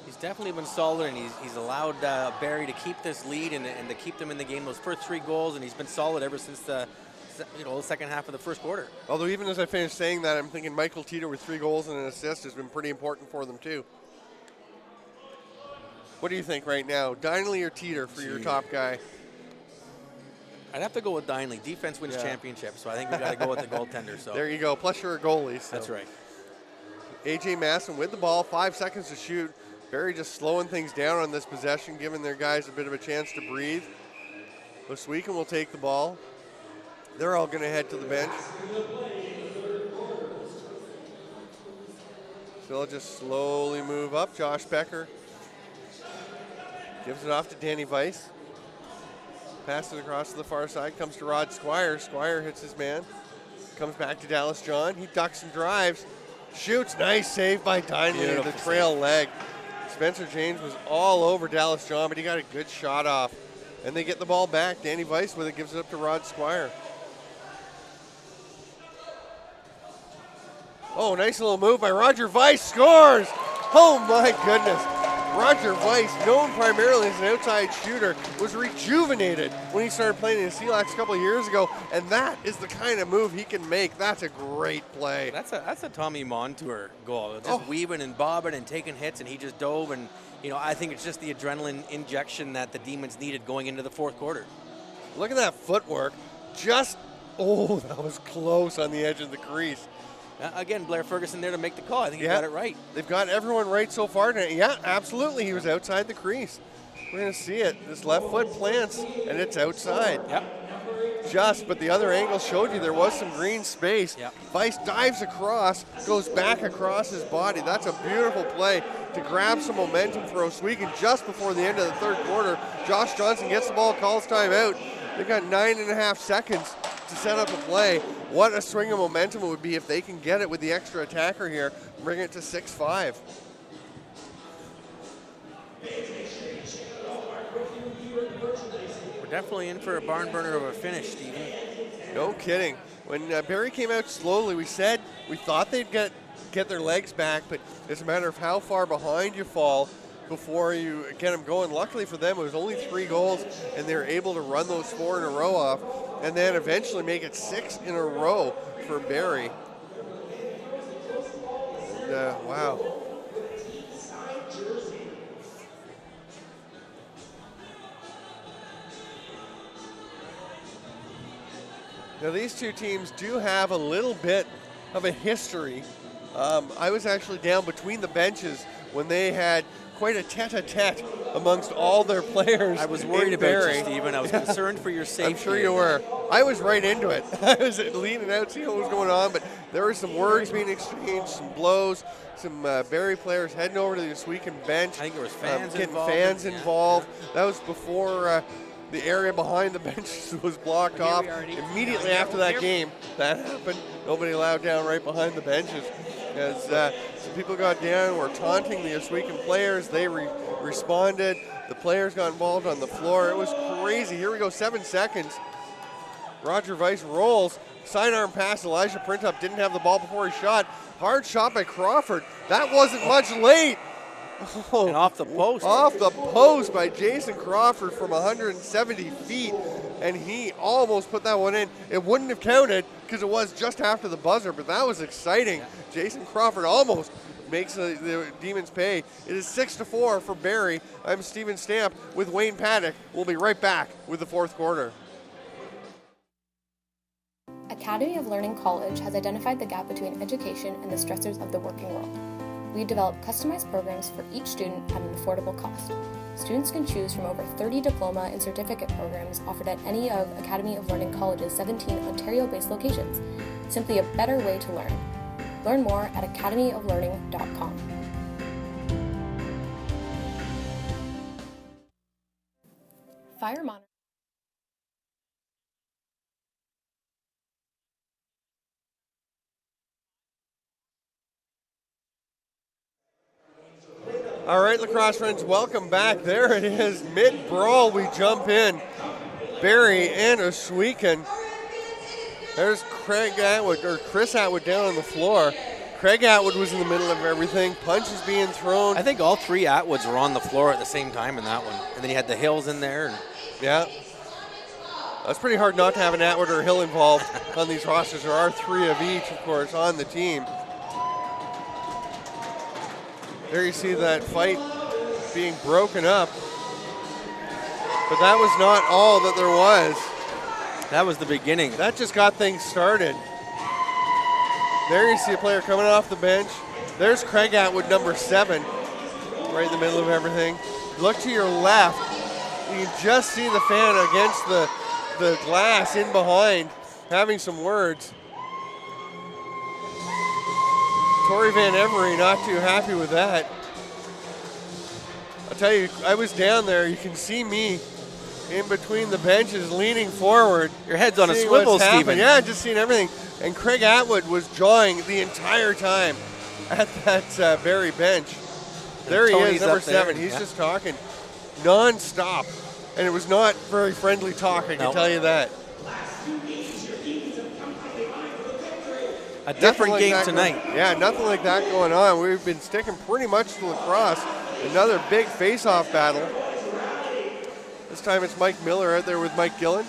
He's definitely been solid, and he's allowed Barrie to keep this lead and to keep them in the game. Those first 3 goals, and he's been solid ever since the second half of the first quarter. Although even as I finish saying that, I'm thinking Michael Teeter with 3 goals and an assist has been pretty important for them too. What do you think right now, Dineley or Teeter for your top guy? I'd have to go with Dineley. Defense wins championships, so I think we got to go with the goaltender. So there you go. Plus you're a goalie. So. That's right. A.J. Masson with the ball, 5 seconds to shoot. Barrie just slowing things down on this possession, giving their guys a bit of a chance to breathe. Ohsweken will take the ball. They're all going to head to the bench. So they'll just slowly move up. Josh Becker gives it off to Danny Weiss. Passes it across to the far side, comes to Rod Squire. Squire hits his man. Comes back to Dallas John. He ducks and drives. Shoots. Nice save by Dineley, the trail leg. Spencer James was all over Dallas John, but he got a good shot off. And they get the ball back. Danny Weiss with it, gives it up to Rod Squire. Oh, nice little move by Roger Weiss. Scores! Oh my goodness. Roger Weiss, known primarily as an outside shooter, was rejuvenated when he started playing in CLax a couple of years ago, and that is the kind of move he can make. That's a great play. That's a Tommy Montour goal. Just weaving and bobbing and taking hits, and he just dove. And I think it's just the adrenaline injection that the Demons needed going into the fourth quarter. Look at that footwork. That was close on the edge of the crease. Again, Blair Ferguson there to make the call. I think he got it right. They've got everyone right so far tonight. Yeah, absolutely. He was outside the crease. We're going to see it. This left foot plants, and it's outside. Yep. But the other angle showed you there was some green space. Yep. Weiss dives across, goes back across his body. That's a beautiful play to grab some momentum for Ohsweken just before the end of the third quarter. Josh Johnson gets the ball, calls timeout. They've got 9.5 seconds to set up a play. What a swing of momentum it would be if they can get it with the extra attacker here, bring it to 6-5. We're definitely in for a barn burner of a finish, Stephen. No kidding. When Barrie came out slowly, we said we thought they'd get get their legs back, but it's a matter of how far behind you fall before you get them going. Luckily for them, it was only 3 goals, and they were able to run those 4 in a row off, and then eventually make it 6 in a row for Barrie. Wow. Now these two teams do have a little bit of a history. I was actually down between the benches when they had quite a tete-a-tete amongst all their players. I was worried about Barrie. you, Stephen. I was concerned for your safety. I'm sure you were. I was right into it. I was leaning out, seeing what was going on, but there were some words being exchanged, some blows, some Barrie players heading over to the Ohsweken bench. I think there was fans getting involved. fans involved. That was before the area behind the benches was blocked off. Immediately after that game, that happened. Nobody allowed down right behind the benches. As some people got down, were taunting the Ohsweken players. They responded. The players got involved on the floor. It was crazy. Here we go, 7 seconds. Roger Weiss rolls. Sidearm pass. Elijah Printup didn't have the ball before he shot. Hard shot by Crawford. That wasn't much late. Oh, and off the post. Off the post by Jason Crawford from 170 feet, and he almost put that one in. It wouldn't have counted because it was just after the buzzer, but that was exciting. Jason Crawford almost makes the Demons pay. It is 6-4 for Barrie. I'm Stephen Stamp with Wayne Paddock. We'll be right back with the 4th quarter. Academy of Learning College has identified the gap between education and the stressors of the working world. We develop customized programs for each student at an affordable cost. Students can choose from over 30 diploma and certificate programs offered at any of Academy of Learning College's 17 Ontario-based locations. Simply a better way to learn. Learn more at academyoflearning.com. Fire monitor. All right, lacrosse friends, welcome back. There it is, mid-brawl, we jump in. Barrie and Ohsweken. There's Craig Atwood, or Chris Atwood down on the floor. Craig Atwood was in the middle of everything. Punches being thrown. I think all 3 Atwoods were on the floor at the same time in that one. And then you had the Hills in there. Yeah. That's pretty hard not to have an Atwood or a Hill involved on these rosters. There are 3 of each, of course, on the team. There you see that fight being broken up. But that was not all that there was. That was the beginning. That just got things started. There you see a player coming off the bench. There's Craig Atwood, number 7, right in the middle of everything. Look to your left. You can just see the fan against the glass in behind, having some words. Tori Van Every not too happy with that. I'll tell you, I was down there. You can see me in between the benches leaning forward. Your head's on a swivel, Stephen. Yeah, just seeing everything. And Craig Atwood was jawing the entire time at that Barrie bench. There he is, number 7. He's just talking non-stop. And it was not very friendly talk, I can tell you that. A different game tonight. Yeah, nothing like that going on. We've been sticking pretty much to lacrosse. Another big face-off battle. This time it's Mike Miller out there with Mike Gillen.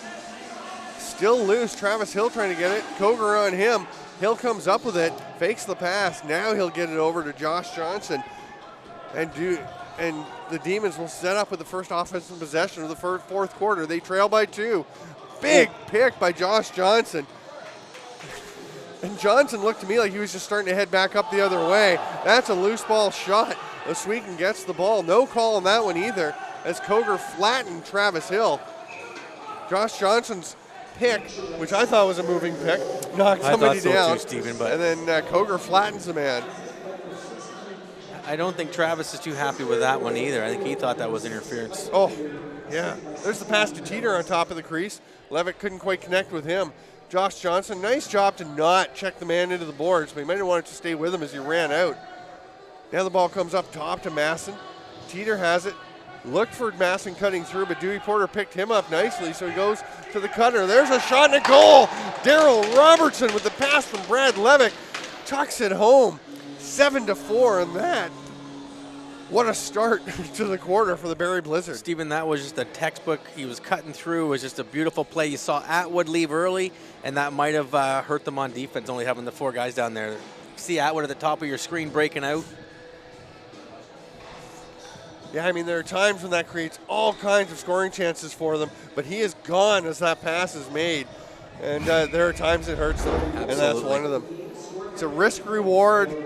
Still loose. Travis Hill trying to get it. Koger on him. Hill comes up with it, fakes the pass. Now he'll get it over to Josh Johnson, and the Demons will set up with the first offensive possession of the 4th quarter. They trail by 2. Big pick by Josh Johnson. And Johnson looked to me like he was just starting to head back up the other way. That's a loose ball shot. Ohsweken gets the ball. No call on that one either, as Koger flattened Travis Hill. Josh Johnson's pick, which I thought was a moving pick, knocked somebody down. Too, Stephen, but and then Koger flattens the man. I don't think Travis is too happy with that one either. I think he thought that was interference. Oh, yeah. There's the pass to Teeter on top of the crease. Levitt couldn't quite connect with him. Josh Johnson, nice job to not check the man into the boards, but he might have wanted to stay with him as he ran out. Now the ball comes up top to Masson. Teeter has it. Looked for Masson cutting through, but Dewey Porter picked him up nicely, so he goes to the cutter. There's a shot and a goal. Daryl Robertson with the pass from Brad Levick tucks it home. 7-4 in that. What a start to the quarter for the Barrie Blizzard. Stephen, that was just a textbook. He was cutting through. It was just a beautiful play. You saw Atwood leave early, and that might have hurt them on defense, only having the 4 guys down there. See Atwood at the top of your screen breaking out. Yeah, I mean, there are times when that creates all kinds of scoring chances for them, but he is gone as that pass is made. And there are times it hurts them, Absolutely. and that's one of them. It's a risk-reward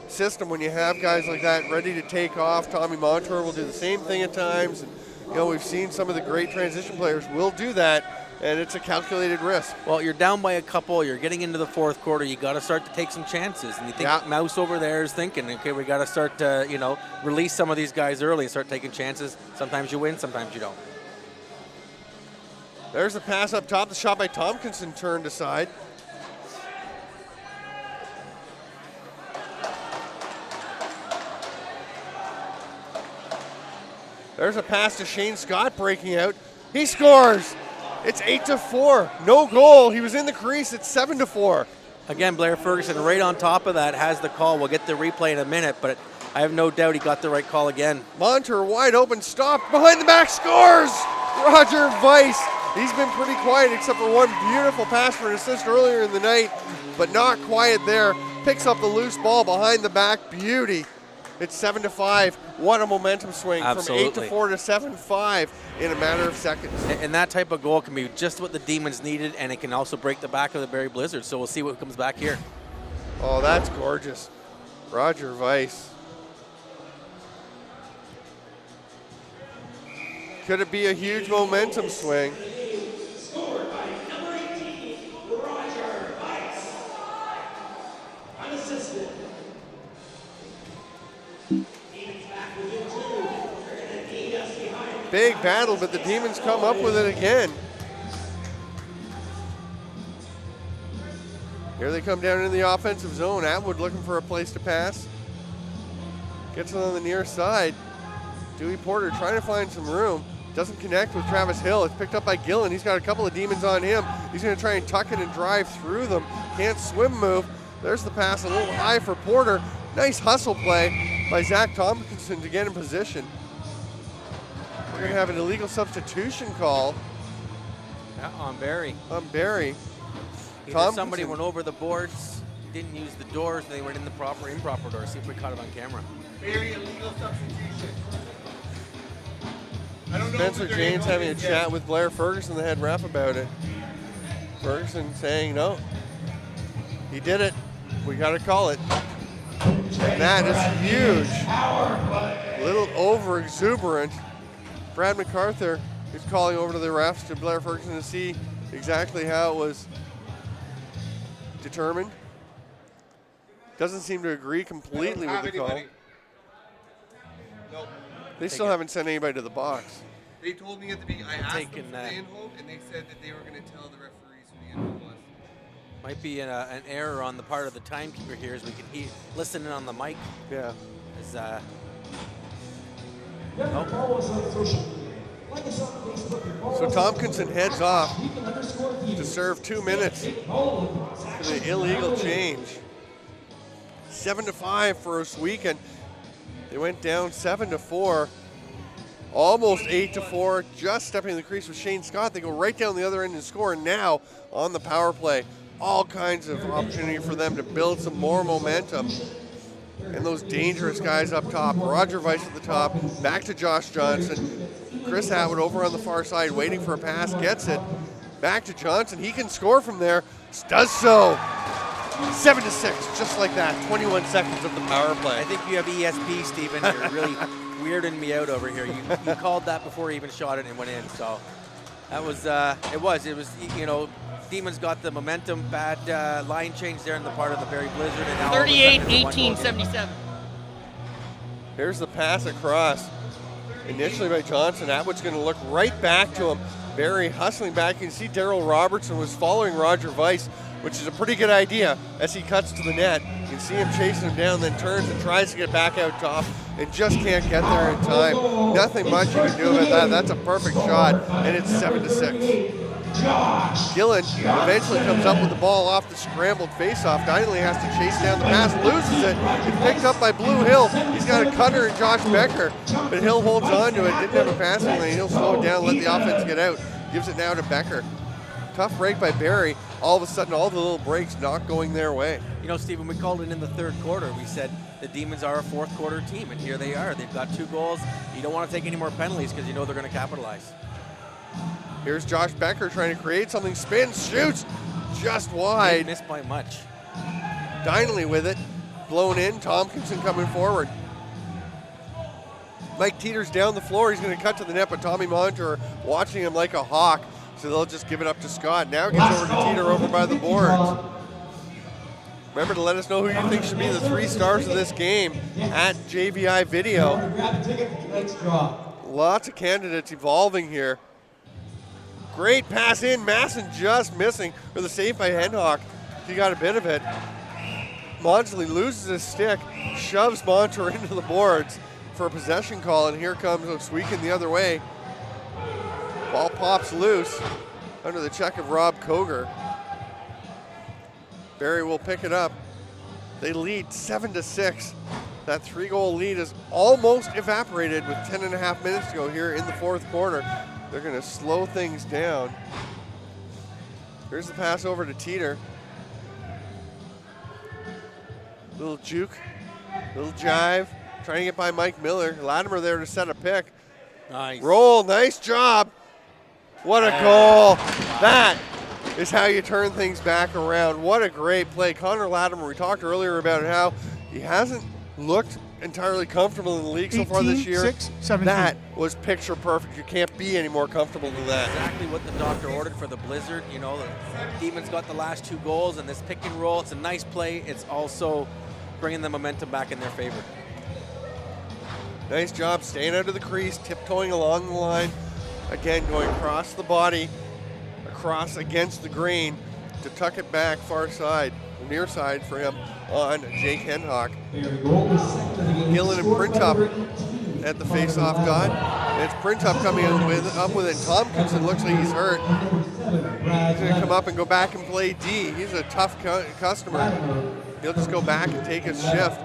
system when you have guys like that ready to take off. Tommy Montour will do the same thing at times. And, you know, we've seen some of the great transition players will do that, and it's a calculated risk. Well, you're down by a couple. You're getting into the 4th quarter. You got to start to take some chances. And you think Mouse over there is thinking, okay, we got to start to, you know, release some of these guys early and start taking chances. Sometimes you win, sometimes you don't. There's a pass up top. The shot by Tompkinson turned aside. There's a pass to Shane Scott breaking out. He scores. It's 8-4. No goal. He was in the crease. It's 7-4. Again, Blair Ferguson right on top of that has the call. We'll get the replay in a minute, but I have no doubt he got the right call again. Montour wide open, stopped behind the back, scores! Roger Weiss. He's been pretty quiet except for one beautiful pass for an assist earlier in the night, but not quiet there. Picks up the loose ball behind the back. Beauty. It's 7-5. What a momentum swing. Absolutely. From 8-4 to 7-5 in a matter of seconds. And that type of goal can be just what the Demons needed, and it can also break the back of the Barrie Blizzard. So we'll see what comes back here. Oh, that's gorgeous. Roger Weiss. Could it be a huge momentum swing? Big battle, but the Demons come up with it again. Here they come down in the offensive zone. Atwood looking for a place to pass. Gets it on the near side. Dewey Porter trying to find some room. Doesn't connect with Travis Hill. It's picked up by Gillen. He's got a couple of Demons on him. He's going to try and tuck it and drive through them. Can't swim move. There's the pass a little high for Porter. Nice hustle play by Zach Tompkinson to get in position. We're going to have an illegal substitution call. Yeah, on Barrie. On Barrie. Either somebody went over the boards, didn't use the doors, and they went in the improper door. See if we caught it on camera. Barrie illegal substitution. I don't know. Spencer James having a chat with Blair Ferguson, the head ref, about it. Ferguson saying, no, he did it. We got to call it. And that is huge. A little over exuberant. Brad MacArthur is calling over to the refs, to Blair Ferguson, to see exactly how it was determined. Doesn't seem to agree completely with the call. Nope. They still haven't sent anybody to the box. They told me at the beginning, I asked them for the in-hole, and they said that they were going to tell the referees who the in-hole was. Might be an error on the part of the timekeeper here, as we can listen in on the mic. Yeah. As, So Tompkinson heads off to serve 2 minutes for the illegal change. 7-5 for Ohsweken. They went down 7-4, almost 8-4, just stepping in the crease with Shane Scott. They go right down the other end and score. And now on the power play, all kinds of opportunity for them to build some more momentum. And those dangerous guys up top. Roger Weiss at the top, back to Josh Johnson. Chris Atwood over on the far side waiting for a pass, gets it. Back to Johnson, he can score from there, does so. 7-6, just like that, 21 seconds of the power play. I think you have ESP, Stephen. You're really weirding me out over here. You called that before he even shot it and went in. So that was, it was, you know, Demons got the momentum, bad line change there in the part of the Barrie Blizzard. 38-18-77. Here's the pass across, initially by Johnson. Atwood's going to look right back to him. Barrie hustling back. You can see Daryl Robertson was following Roger Weiss, which is a pretty good idea as he cuts to the net. You can see him chasing him down, then turns and tries to get back out top and just can't get there in time. Nothing much you can do about that. That's a perfect shot, and it's 7-6. Gillen eventually comes up with the ball off the scrambled faceoff. Donnelly has to chase down the pass, loses it. It's picked up by Blue Hill. He's got a cutter and Josh Becker, but Hill holds on to it. Didn't have a passing lane. He'll slow it down, let the offense get out. Gives it now to Becker. Tough break by Barrie. All of a sudden, all the little breaks not going their way. You know, Stephen, we called it in the third quarter. We said the Demons are a fourth quarter team, and here they are. They've got 2 goals. You don't want to take any more penalties because you know they're going to capitalize. Here's Josh Becker trying to create something. Spins, shoots, just wide. They missed by much. Donnelly with it. Blown in. Tompkinson coming forward. Mike Teeter's down the floor. He's going to cut to the net, but Tommy Montour watching him like a hawk. So they'll just give it up to Scott. Now it gets over to Teeter over by the boards. Remember to let us know who you think should be the 3 stars of this game at JVI Video. Lots of candidates evolving here. Great pass in. Masson just missing with a save by Henhock. He got a bit of it. Maudsley loses his stick, shoves Montour into the boards for a possession call, and here comes Ohsweken the other way. Ball pops loose under the check of Rob Koger. Barrie will pick it up. They lead 7-6. That 3-goal lead is almost evaporated with 10.5 minutes to go here in the fourth quarter. They're going to slow things down. Here's the pass over to Teeter. Little juke, little jive, trying to get by Mike Miller. Latimer there to set a pick. Nice. Roll, nice job. What a goal. That is how you turn things back around. What a great play. Connor Latimer, we talked earlier about how he hasn't looked entirely comfortable in the league so far this year. 6, 17. That was picture perfect. You can't be any more comfortable than that. Exactly what the doctor ordered for the Blizzard. You know, the Demons got the last 2 goals, and this pick and roll, it's a nice play. It's also bringing the momentum back in their favor. Nice job staying out of the crease, tiptoeing along the line. Again, going across the body, across against the grain to tuck it back far side, near side for him on Jake Henhock. Gillen and Printup at the face-off dot. And it's Printup coming up with it. Tompkinson looks like he's hurt. He's going to come up and go back and play D. He's a tough customer. He'll just go back and take his shift.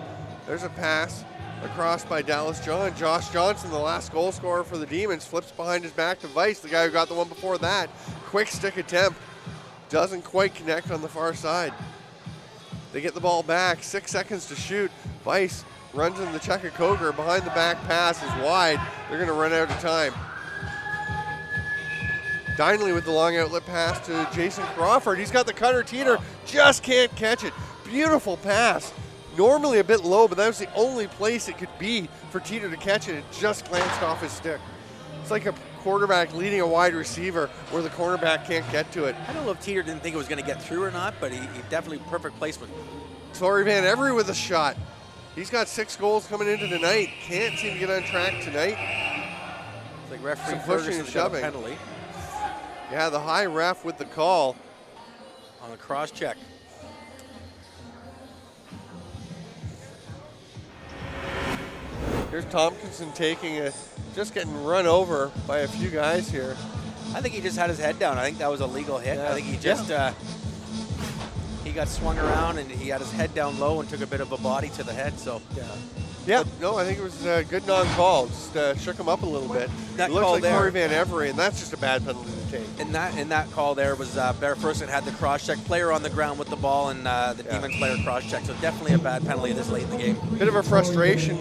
There's a pass across by Dallas John. Josh Johnson, the last goal scorer for the Demons, flips behind his back to Weiss, the guy who got the one before that. Quick stick attempt. Doesn't quite connect on the far side. They get the ball back, 6 seconds to shoot. Weiss runs in the check of Koger. Behind the back pass is wide. They're going to run out of time. Donnelly with the long outlet pass to Jason Crawford. He's got the cutter. Teeter just can't catch it. Beautiful pass. Normally a bit low, but that was the only place it could be for Teeter to catch it. It just glanced off his stick. It's like a quarterback leading a wide receiver where the cornerback can't get to it. I don't know if Teeter didn't think it was going to get through or not, but he definitely perfect placement. Torrey Van Every with a shot. He's got 6 goals coming into tonight. Can't seem to get on track tonight. It's like referee Some pushing Ferguson and got a shoving. penalty Yeah, the high ref with the call. on a cross check. Here's Tompkinson just getting run over by a few guys here. I think he just had his head down. I think that was a legal hit. Yeah. I think he just he got swung around and he had his head down low and took a bit of a body to the head. So Yeah, no, I think it was a good non-call. Just shook him up a little bit. That It looks call like there- Torrey Van Every, and that's just a bad penalty to take. in that call there was Bear Ferguson had the cross check, player on the ground with the ball, and the Demon player cross check. So definitely a bad penalty this late in the game. Bit of a frustration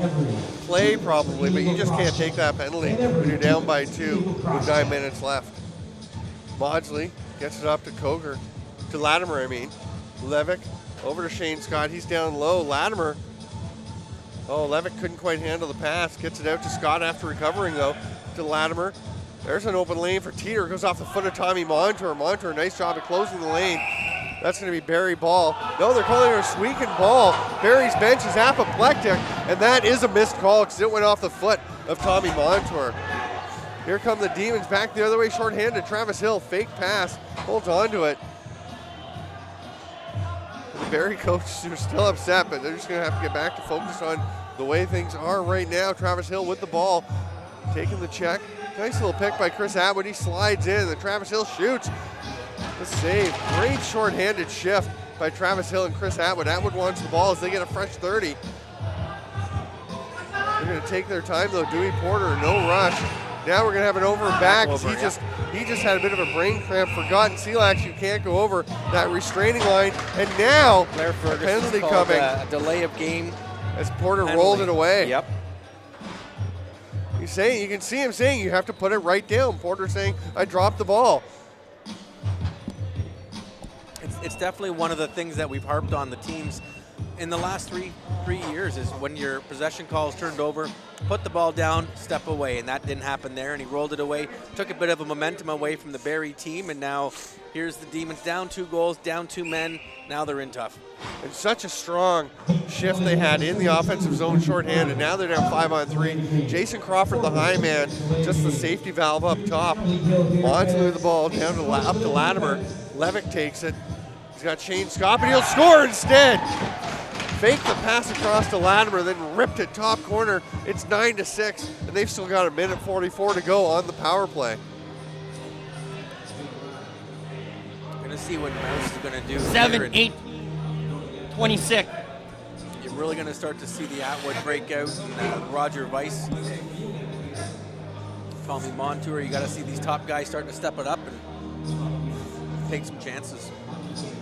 play probably, but you just can't take that penalty when you're down by 2 with 9 minutes left. Maudsley gets it up to Koger, to Latimer, I mean. Levick over to Shane Scott. He's down low. Latimer. Oh, Levick couldn't quite handle the pass. Gets it out to Scott after recovering, though, to Latimer. There's an open lane for Teeter. Goes off the foot of Tommy Montour. Montour, nice job at closing the lane. That's going to be Barrie ball. No, they're calling it a Ohsweken ball. Barrie's bench is apoplectic, and that is a missed call because it went off the foot of Tommy Montour. Here come the Demons back the other way, shorthanded. Travis Hill, fake pass, holds on to it. The Barrie coaches are still upset, but they're just going to have to get back to focus on the way things are right now. Travis Hill with the ball, taking the check. Nice little pick by Chris Atwood. He slides in, and Travis Hill shoots. The save. Great short-handed shift by Travis Hill and Chris Atwood. Atwood wants the ball as they get a fresh 30. They're going to take their time, though. Dewey Porter, no rush. Now we're going to have an over and back. He just had a bit of a brain cramp. Forgotten CLax, you can't go over that restraining line. And now Blair a penalty coming. A delay of game. As Porter rolled it away. Yep. He's saying, you can see him saying, you have to put it right down. Porter saying, I dropped the ball. It's definitely one of the things that we've harped on the teams in the last three years is when your possession call is turned over, put the ball down, step away, and that didn't happen there, and he rolled it away, took a bit of a momentum away from the Barrie team, and now here's the Demons down 2 goals, down 2 men, now they're in tough. And such a strong shift they had in the offensive zone shorthanded. Now they're down 5-on-3. Jason Crawford, the high man, just the safety valve up top. Onto the ball down to up to Latimer. Levick takes it. He's got Shane Scott, but he'll score instead. Faked the pass across to Latimer, then ripped it top corner. It's 9-6, and they've still got 1:44 to go on the power play. We're going to see what Mouse is going to do. 7-8, 26. You're really going to start to see the Atwood break out, and Roger Weiss, Tommy Montour. You got to see these top guys starting to step it up and take some chances.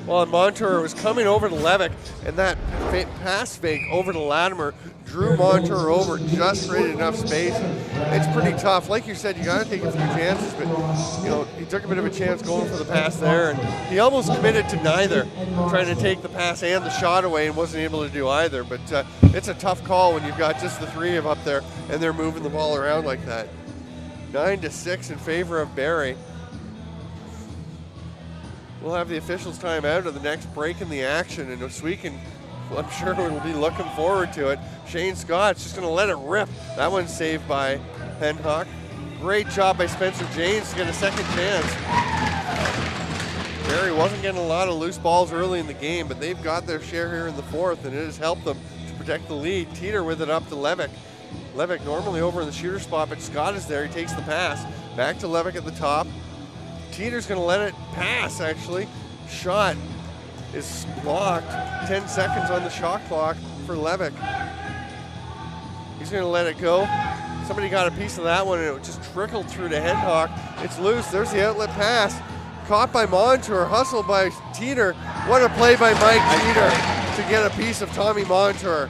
Well, and Montour was coming over to Levick, and that pass fake over to Latimer drew Montour over, just created enough space. It's pretty tough. Like you said, you got to take a few chances, but he took a bit of a chance going for the pass there, and he almost committed to neither, trying to take the pass and the shot away, and wasn't able to do either. But it's a tough call when you've got just the 3 of up there, and they're moving the ball around like that. 9-6 in favor of Barrie. We'll have the officials' time out of the next break in the action, and Ohsweken, I'm sure, will be looking forward to it. Shane Scott's just going to let it rip. That one's saved by Hendhock. Great job by Spencer James to get a second chance. Barrie wasn't getting a lot of loose balls early in the game, but they've got their share here in the 4th, and it has helped them to protect the lead. Teeter with it up to Levick. Levick normally over in the shooter spot, but Scott is there. He takes the pass. Back to Levick at the top. Teeter's going to let it pass, actually. Shot is blocked. 10 seconds on the shot clock for Levick. He's going to let it go. Somebody got a piece of that one, and it just trickled through to Hendhock. It's loose. There's the outlet pass. Caught by Montour, hustled by Teeter. What a play by Mike Teeter to get a piece of Tommy Montour.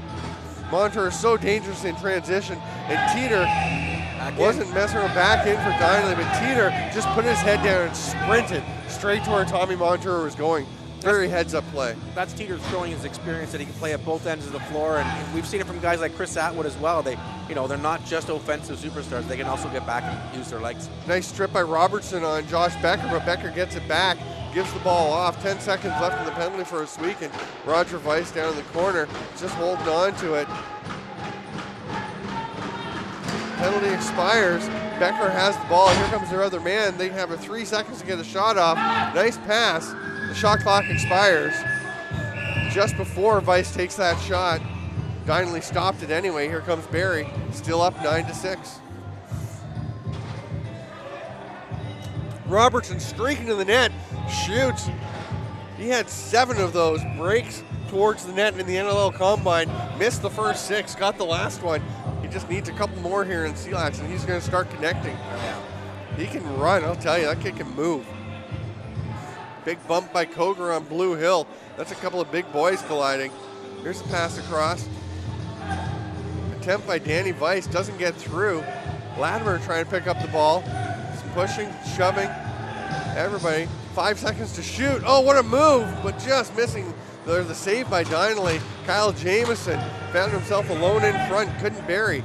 Montour is so dangerous in transition, and Teeter wasn't messing him back in for Donnelly, but Teeter just put his head down and sprinted straight to where Tommy Montour was going. Very heads-up play. That's Teeter showing his experience that he can play at both ends of the floor, and we've seen it from guys like Chris Atwood as well. They're not just offensive superstars. They can also get back and use their legs. Nice strip by Robertson on Josh Becker, but Becker gets it back, gives the ball off. 10 seconds left in the penalty for Ohsweken. Roger Weiss down in the corner, just holding on to it. Penalty expires. Becker has the ball. Here comes their other man. They have 3 seconds to get a shot off. Nice pass. The shot clock expires. Just before Weiss takes that shot, Donnelly stopped it anyway. Here comes Barrie, still up 9-6. Robertson streaking to the net, shoots. He had 7 of those breaks towards the net in the NLL Combine. Missed the first 6, got the last one. He just needs a couple more here in CLax, and he's going to start connecting. He can run, I'll tell you, that kid can move. Big bump by Koger on Blue Hill. That's a couple of big boys colliding. Here's a pass across. Attempt by Danny Weiss, doesn't get through. Latimer trying to pick up the ball. He's pushing, shoving, everybody. 5 seconds to shoot. Oh, what a move, but just missing. There's the save by Donnelly. Kyle Jamieson found himself alone in front, couldn't bury.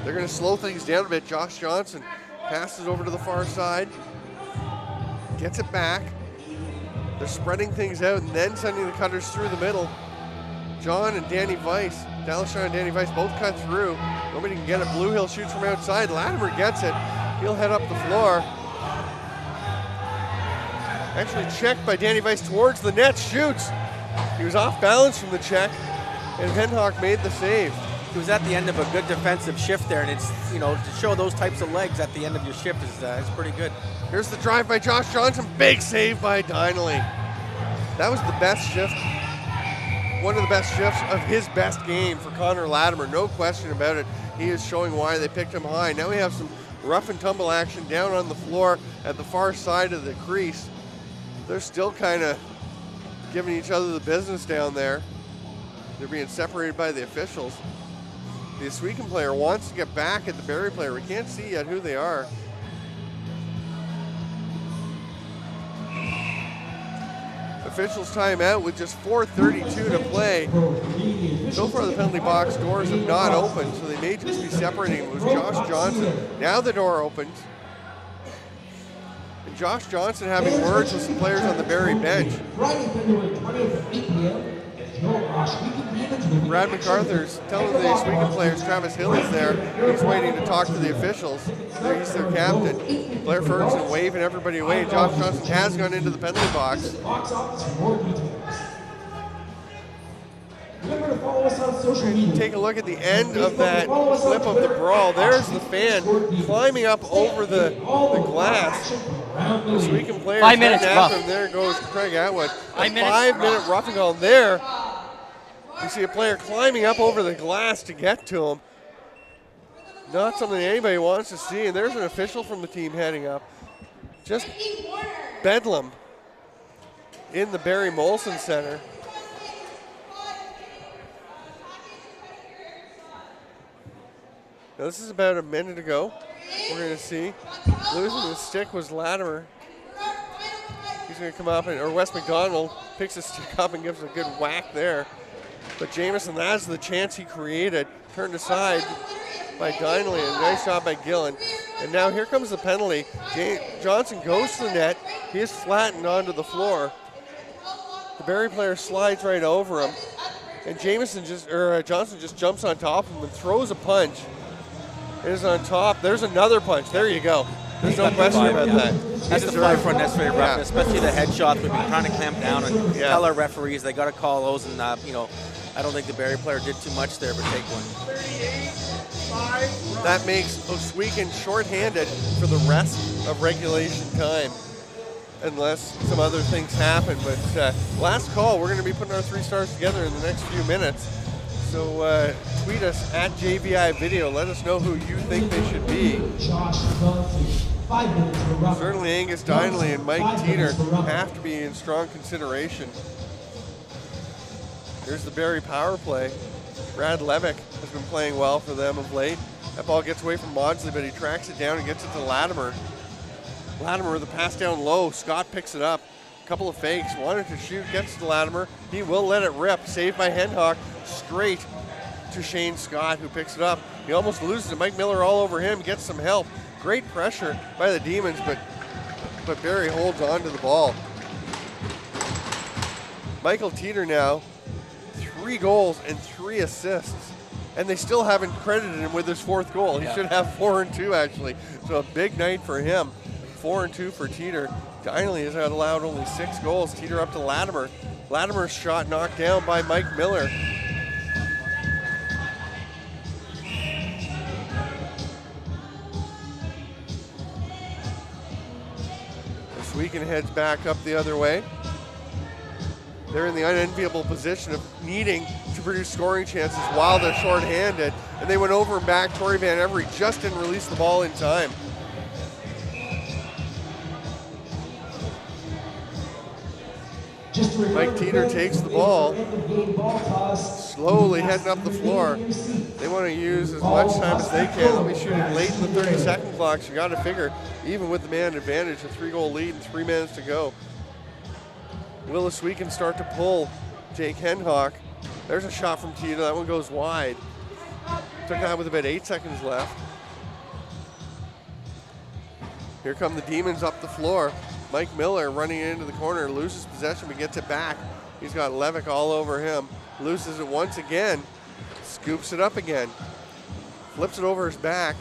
They're going to slow things down a bit. Josh Johnson passes over to the far side, gets it back. They're spreading things out and then sending the cutters through the middle. John and Danny Weiss, Dallas Shaw and Danny Weiss both cut through. Nobody can get it. Blue Hill shoots from outside. Latimer gets it. He'll head up the floor. Actually checked by Danny Weiss towards the net, shoots. He was off balance from the check, and Hendhock made the save. he was at the end of a good defensive shift there, and it's, you know, to show those types of legs at the end of your shift is pretty good. Here's the drive by Josh Johnson. Big save by Donnelly. That was the best shift, one of the best shifts of his best game for Connor Latimer. No question about it. He is showing why they picked him high. Now we have some rough and tumble action down on the floor at the far side of the crease. They're still kind of giving each other the business down there. They're being separated by the officials. The Ohsweken player wants to get back at the Barrie player. We can't see yet who they are. Officials timeout with just 4:32 to play. So far the penalty box doors have not opened, so they may just be separating. It was Josh Johnson. Now the door opens. And Josh Johnson having words with some players on the Barrie bench. Brad MacArthur's telling the Ohsweken players Travis Hill is there. He's waiting to talk to the officials. He's their captain. Blair Ferguson waving everybody away. Josh Johnson has gone into the penalty box. Take a look at the end of that clip of the brawl. There's the fan climbing up over the glass. The Ohsweken players 5 minutes after him. There goes Craig Atwood. A 5-minute roughing on there. You see a player climbing up over the glass to get to him. Not something anybody wants to see. And there's an official from the team heading up. Just bedlam in the Barrie Molson Center. Now this is about a minute ago. We're going to see. Losing the stick was Latimer. He's going to come up, or Wes McDonald picks his stick up and gives a good whack there. But Jamison, that's the chance he created. Turned aside by Donnelly, and a nice job by Gillen. And now here comes the penalty. Johnson goes to the net. He is flattened onto the floor. The Barrie player slides right over him. And Johnson just jumps on top of him and throws a punch. It is on top. There's another punch. There you go. There's no question about that. That's the flag for unnecessary roughness, especially the headshots. We've been trying to clamp down and tell our referees they got to call those. And I don't think the Barrie player did too much there, but take one. That makes Ohsweken shorthanded for the rest of regulation time, unless some other things happen. But last call, we're going to be putting our 3 stars together in the next few minutes. So tweet us at JVI Video. Let us know who you think they should be. Certainly Angus Donnelly and Mike Teeter have to be in strong consideration. Here's the Barrie power play. Brad Levick has been playing well for them of late. That ball gets away from Maudsley, but he tracks it down and gets it to Latimer. Latimer with the pass down low. Scott picks it up. A couple of fakes. Wanted to shoot. Gets to Latimer. He will let it rip. Saved by Hendhock. Straight to Shane Scott, who picks it up. He almost loses it. Mike Miller all over him. Gets some help. Great pressure by the Demons, but Barrie holds on to the ball. Michael Teeter now, 3 goals and 3 assists. And they still haven't credited him with his 4th goal. He should have 4 and 2 actually. So a big night for him. 4 and 2 for Teeter. Donnelly has allowed only 6 goals. Teeter up to Latimer. Latimer's shot knocked down by Mike Miller. Ohsweken heads back up the other way. They're in the unenviable position of needing to produce scoring chances while they're shorthanded. And they went over and back. Torrey Van Every just didn't release the ball in time. Mike Teeter takes the ball, slowly heading up the floor. They want to use as much time as they can. They'll be shooting late in the 30-second clock, so you got to figure, even with the man advantage, a 3-goal lead and 3 minutes to go. Will Ohsweken start to pull Jake Hendhock? There's a shot from Teeter. That one goes wide. Took that with about 8 seconds left. Here come the Demons up the floor. Mike Miller running into the corner, loses possession, but gets it back. He's got Levick all over him. Loses it once again. Scoops it up again. Flips it over his back.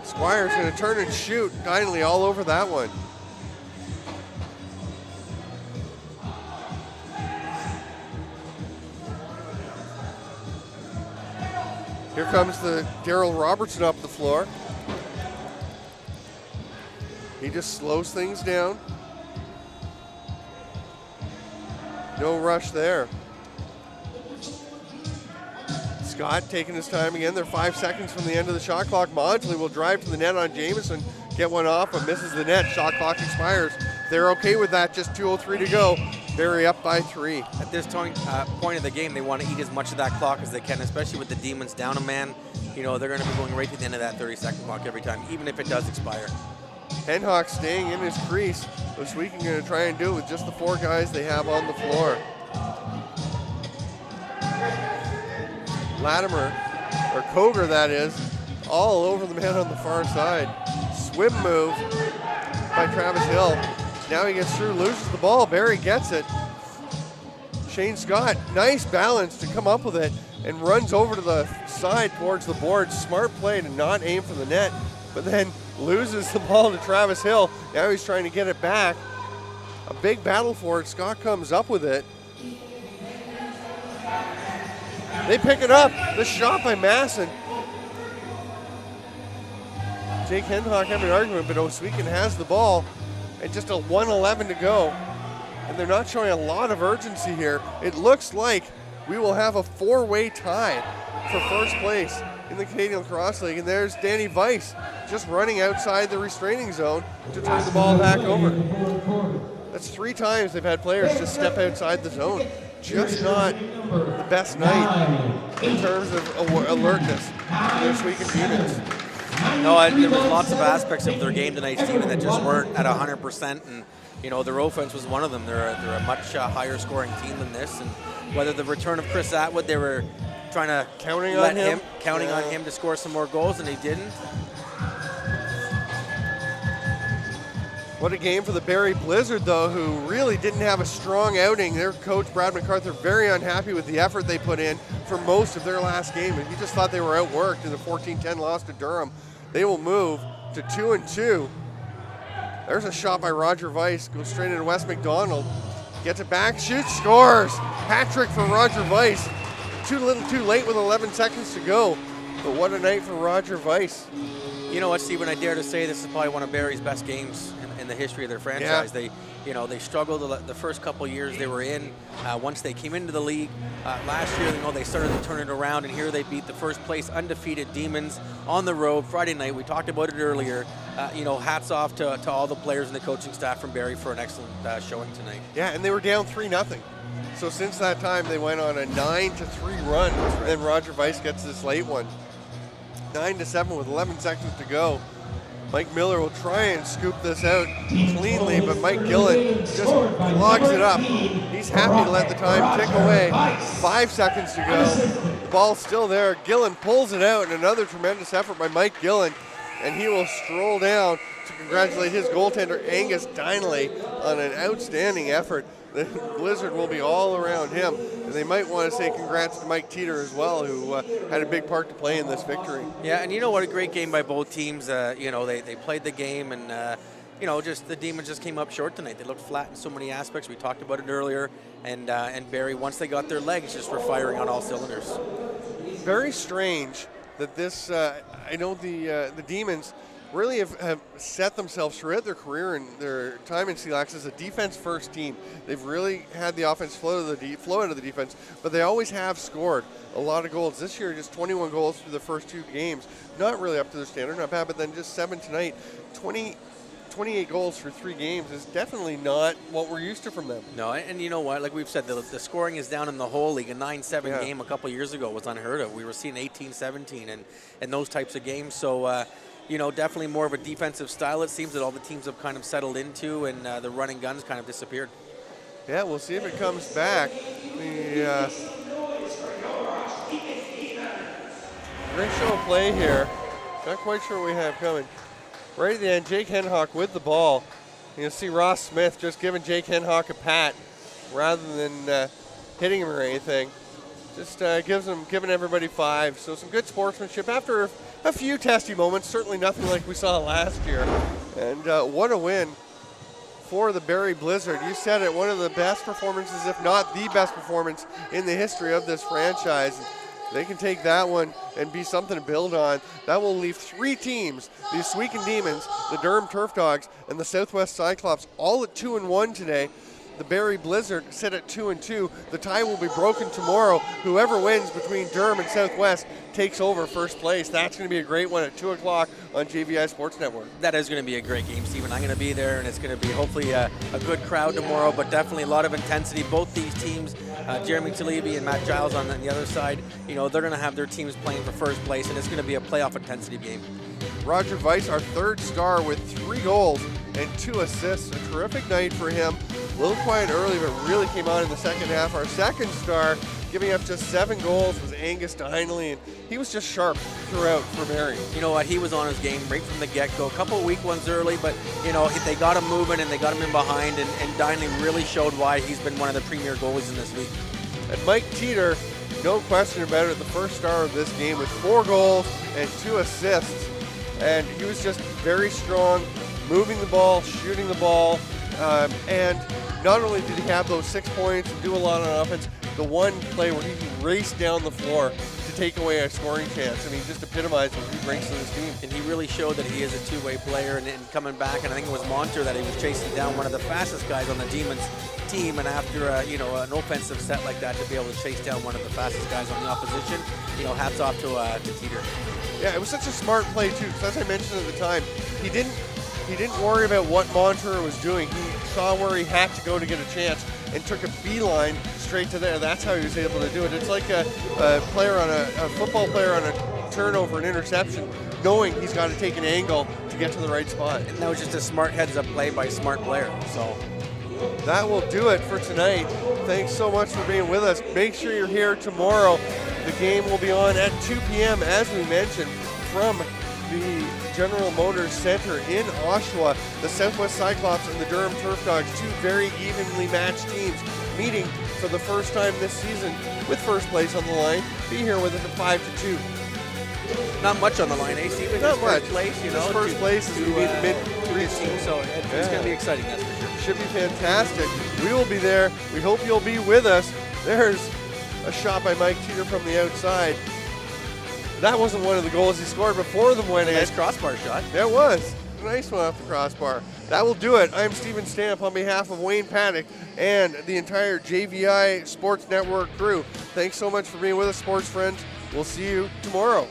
Squire's going to turn and shoot. Donnelly all over that one. Here comes the Daryl Robertson up the floor. He just slows things down. No rush there. Scott taking his time again. They're 5 seconds from the end of the shot clock. Maudsley will drive to the net on Jameson, get one off, but misses the net. Shot clock expires. They're okay with that. Just 2:03 to go. Barrie up by 3. At this point of the game, they want to eat as much of that clock as they can, especially with the Demons down a man. You know, they're going to be going right to the end of that 30-second clock every time, even if it does expire. Henhock staying in his crease. Ohsweken going to try and do it with just the 4 guys they have on the floor. Latimer, or Koger that is, all over the man on the far side. Swim move by Travis Hill. Now he gets through, loses the ball. Barrie gets it. Shane Scott, nice balance to come up with it and runs over to the side towards the board. Smart play to not aim for the net, but then loses the ball to Travis Hill. Now he's trying to get it back. A big battle for it. Scott comes up with it. They pick it up. The shot by Masson. Jake Henhock having an argument, but Ohsweken has the ball and just a 1:11 to go. And they're not showing a lot of urgency here. It looks like we will have a 4-way tie for first place in the Canadian Lacrosse League. And there's Danny Weiss just running outside the restraining zone to turn the ball back over. That's 3 times they've had players just step outside the zone. Just not the best night in terms of alertness for the Ohsweken Demons. No, there was lots of aspects of their game tonight, Stephen, that just weren't at 100%. And, you know, their offense was one of them. They're a much higher scoring team than this. And whether the return of Chris Atwood, they were trying to counting on him to score some more goals, and he didn't. What a game for the Barrie Blizzard, though, who really didn't have a strong outing. Their coach, Brad MacArthur, very unhappy with the effort they put in for most of their last game. And he just thought they were outworked in the 14-10 loss to Durham. They will move to 2-2. There's a shot by Roger Weiss. Goes straight into Wes McDonald. Gets it back, shoots, scores. Hat trick for Roger Weiss. Too little too late with 11 seconds to go. But what a night for Roger Weiss. You know what, Stephen, I dare to say this is probably one of Barrie's best games in the history of their franchise. Yeah. They struggled the first couple of years they were in. Once they came into the league last year, they started to turn it around, and here they beat the first place undefeated Demons on the road Friday night. We talked about it earlier. Hats off to all the players and the coaching staff from Barrie for an excellent showing tonight. Yeah, and they were down 3-0. So since that time, they went on a 9-3 run, and Roger Weiss gets this late one. 9-7 with 11 seconds to go. Mike Miller will try and scoop this out cleanly, but Mike Gillen just clogs it up. He's happy to let the time tick away. 5 seconds to go. The ball's still there. Gillen pulls it out, and another tremendous effort by Mike Gillen, and he will stroll down to congratulate his goaltender, Angus Dineley, on an outstanding effort. The Blizzard will be all around him. And they might want to say congrats to Mike Teeter as well, who had a big part to play in this victory. Yeah, and you know what, a great game by both teams. They played the game, and just the Demons just came up short tonight. They looked flat in so many aspects. We talked about it earlier, and Barrie, once they got their legs, just were firing on all cylinders. Very strange that this. I know the Demons really have set themselves throughout their career and their time in CLax as a defense-first team. They've really had the offense flow out of the defense, but they always have scored a lot of goals. This year, just 21 goals through the first 2 games. Not really up to their standard, not bad, but then just 7 tonight. 28 goals for 3 games is definitely not what we're used to from them. No, and you know what? Like we've said, the scoring is down in the whole league. A 9-7 game a couple years ago was unheard of. We were seeing 18-17 and those types of games. So, definitely more of a defensive style, it seems, that all the teams have kind of settled into, and the running guns kind of disappeared. Yeah, we'll see if it comes back. Great show of play here. Not quite sure what we have coming. Right at the end, Jake Henhock with the ball. You'll see Ross Smith just giving Jake Henhock a pat rather than hitting him or anything. Just giving everybody 5. So some good sportsmanship after a few testy moments. Certainly nothing like we saw last year. And what a win for the Barrie Blizzard. You said it, one of the best performances, if not the best performance in the history of this franchise. they can take that one and be something to build on. That will leave 3 teams, the Ohsweken Demons, the Durham Turf Dogs, and the Southwest Cyclops, all at 2-1 today. The Barrie Blizzard sit at 2-2. The tie will be broken tomorrow. Whoever wins between Durham and Southwest takes over first place. That's going to be a great one at 2 o'clock on JVI Sports Network. That is going to be a great game, Stephen. I'm going to be there, and it's going to be hopefully a good crowd tomorrow, but definitely a lot of intensity. Both these teams, Jeremy Talebi and Matt Giles on the other side, you know, they're going to have their teams playing for first place, and it's going to be a playoff intensity game. Roger Weiss, our 3rd star with 3 goals and 2 assists. A terrific night for him. A little quiet early, but really came on in the second half. Our 2nd star, giving up just 7 goals, was Angus Dineley, and he was just sharp throughout for Barrie. You know what? He was on his game right from the get-go. A couple of weak ones early, but, you know, they got him moving and they got him in behind, and Dineley really showed why he's been one of the premier goalies in this league. And Mike Teeter, no question about it, the 1st star of this game with 4 goals and 2 assists. And he was just very strong, moving the ball, shooting the ball, and not only did he have those 6 points and do a lot on offense, the one play where he can race down the floor to take away a scoring chance. I mean, just epitomized what he brings to this team. And he really showed that he is a two-way player, and coming back, and I think it was Monter that he was chasing down one of the fastest guys on the Demons team, and after you know, an offensive set like that, to be able to chase down one of the fastest guys on the opposition, you know, hats off to Teeter. Yeah, it was such a smart play too, because as I mentioned at the time, he didn't worry about what Montour was doing. He saw where he had to go to get a chance and took a beeline straight to there. That's how he was able to do it. It's like a football player on a turnover, an interception, knowing he's got to take an angle to get to the right spot. And that was just a smart heads-up play by a smart player. So that will do it for tonight. Thanks so much for being with us. Make sure you're here tomorrow. The game will be on at 2 p.m., as we mentioned, from the General Motors Center in Oshawa. The Southwest Cyclops and the Durham Turf Dogs, 2 very evenly matched teams, meeting for the first time this season with first place on the line. Be here with us at 5-2. Not much on the line, eh, Stephen? Not much. First place, you know. Just first place as we meet the mid-3 team. So it's going to be exciting, that's for sure. Should be fantastic. We will be there. We hope you'll be with us. There's a shot by Mike Teeter from the outside. That wasn't one of the goals he scored before them went in. Nice crossbar shot. That was. A nice one off the crossbar. That will do it. I'm Stephen Stamp on behalf of Wayne Paddock and the entire JVI Sports Network crew. Thanks so much for being with us, sports friends. We'll see you tomorrow.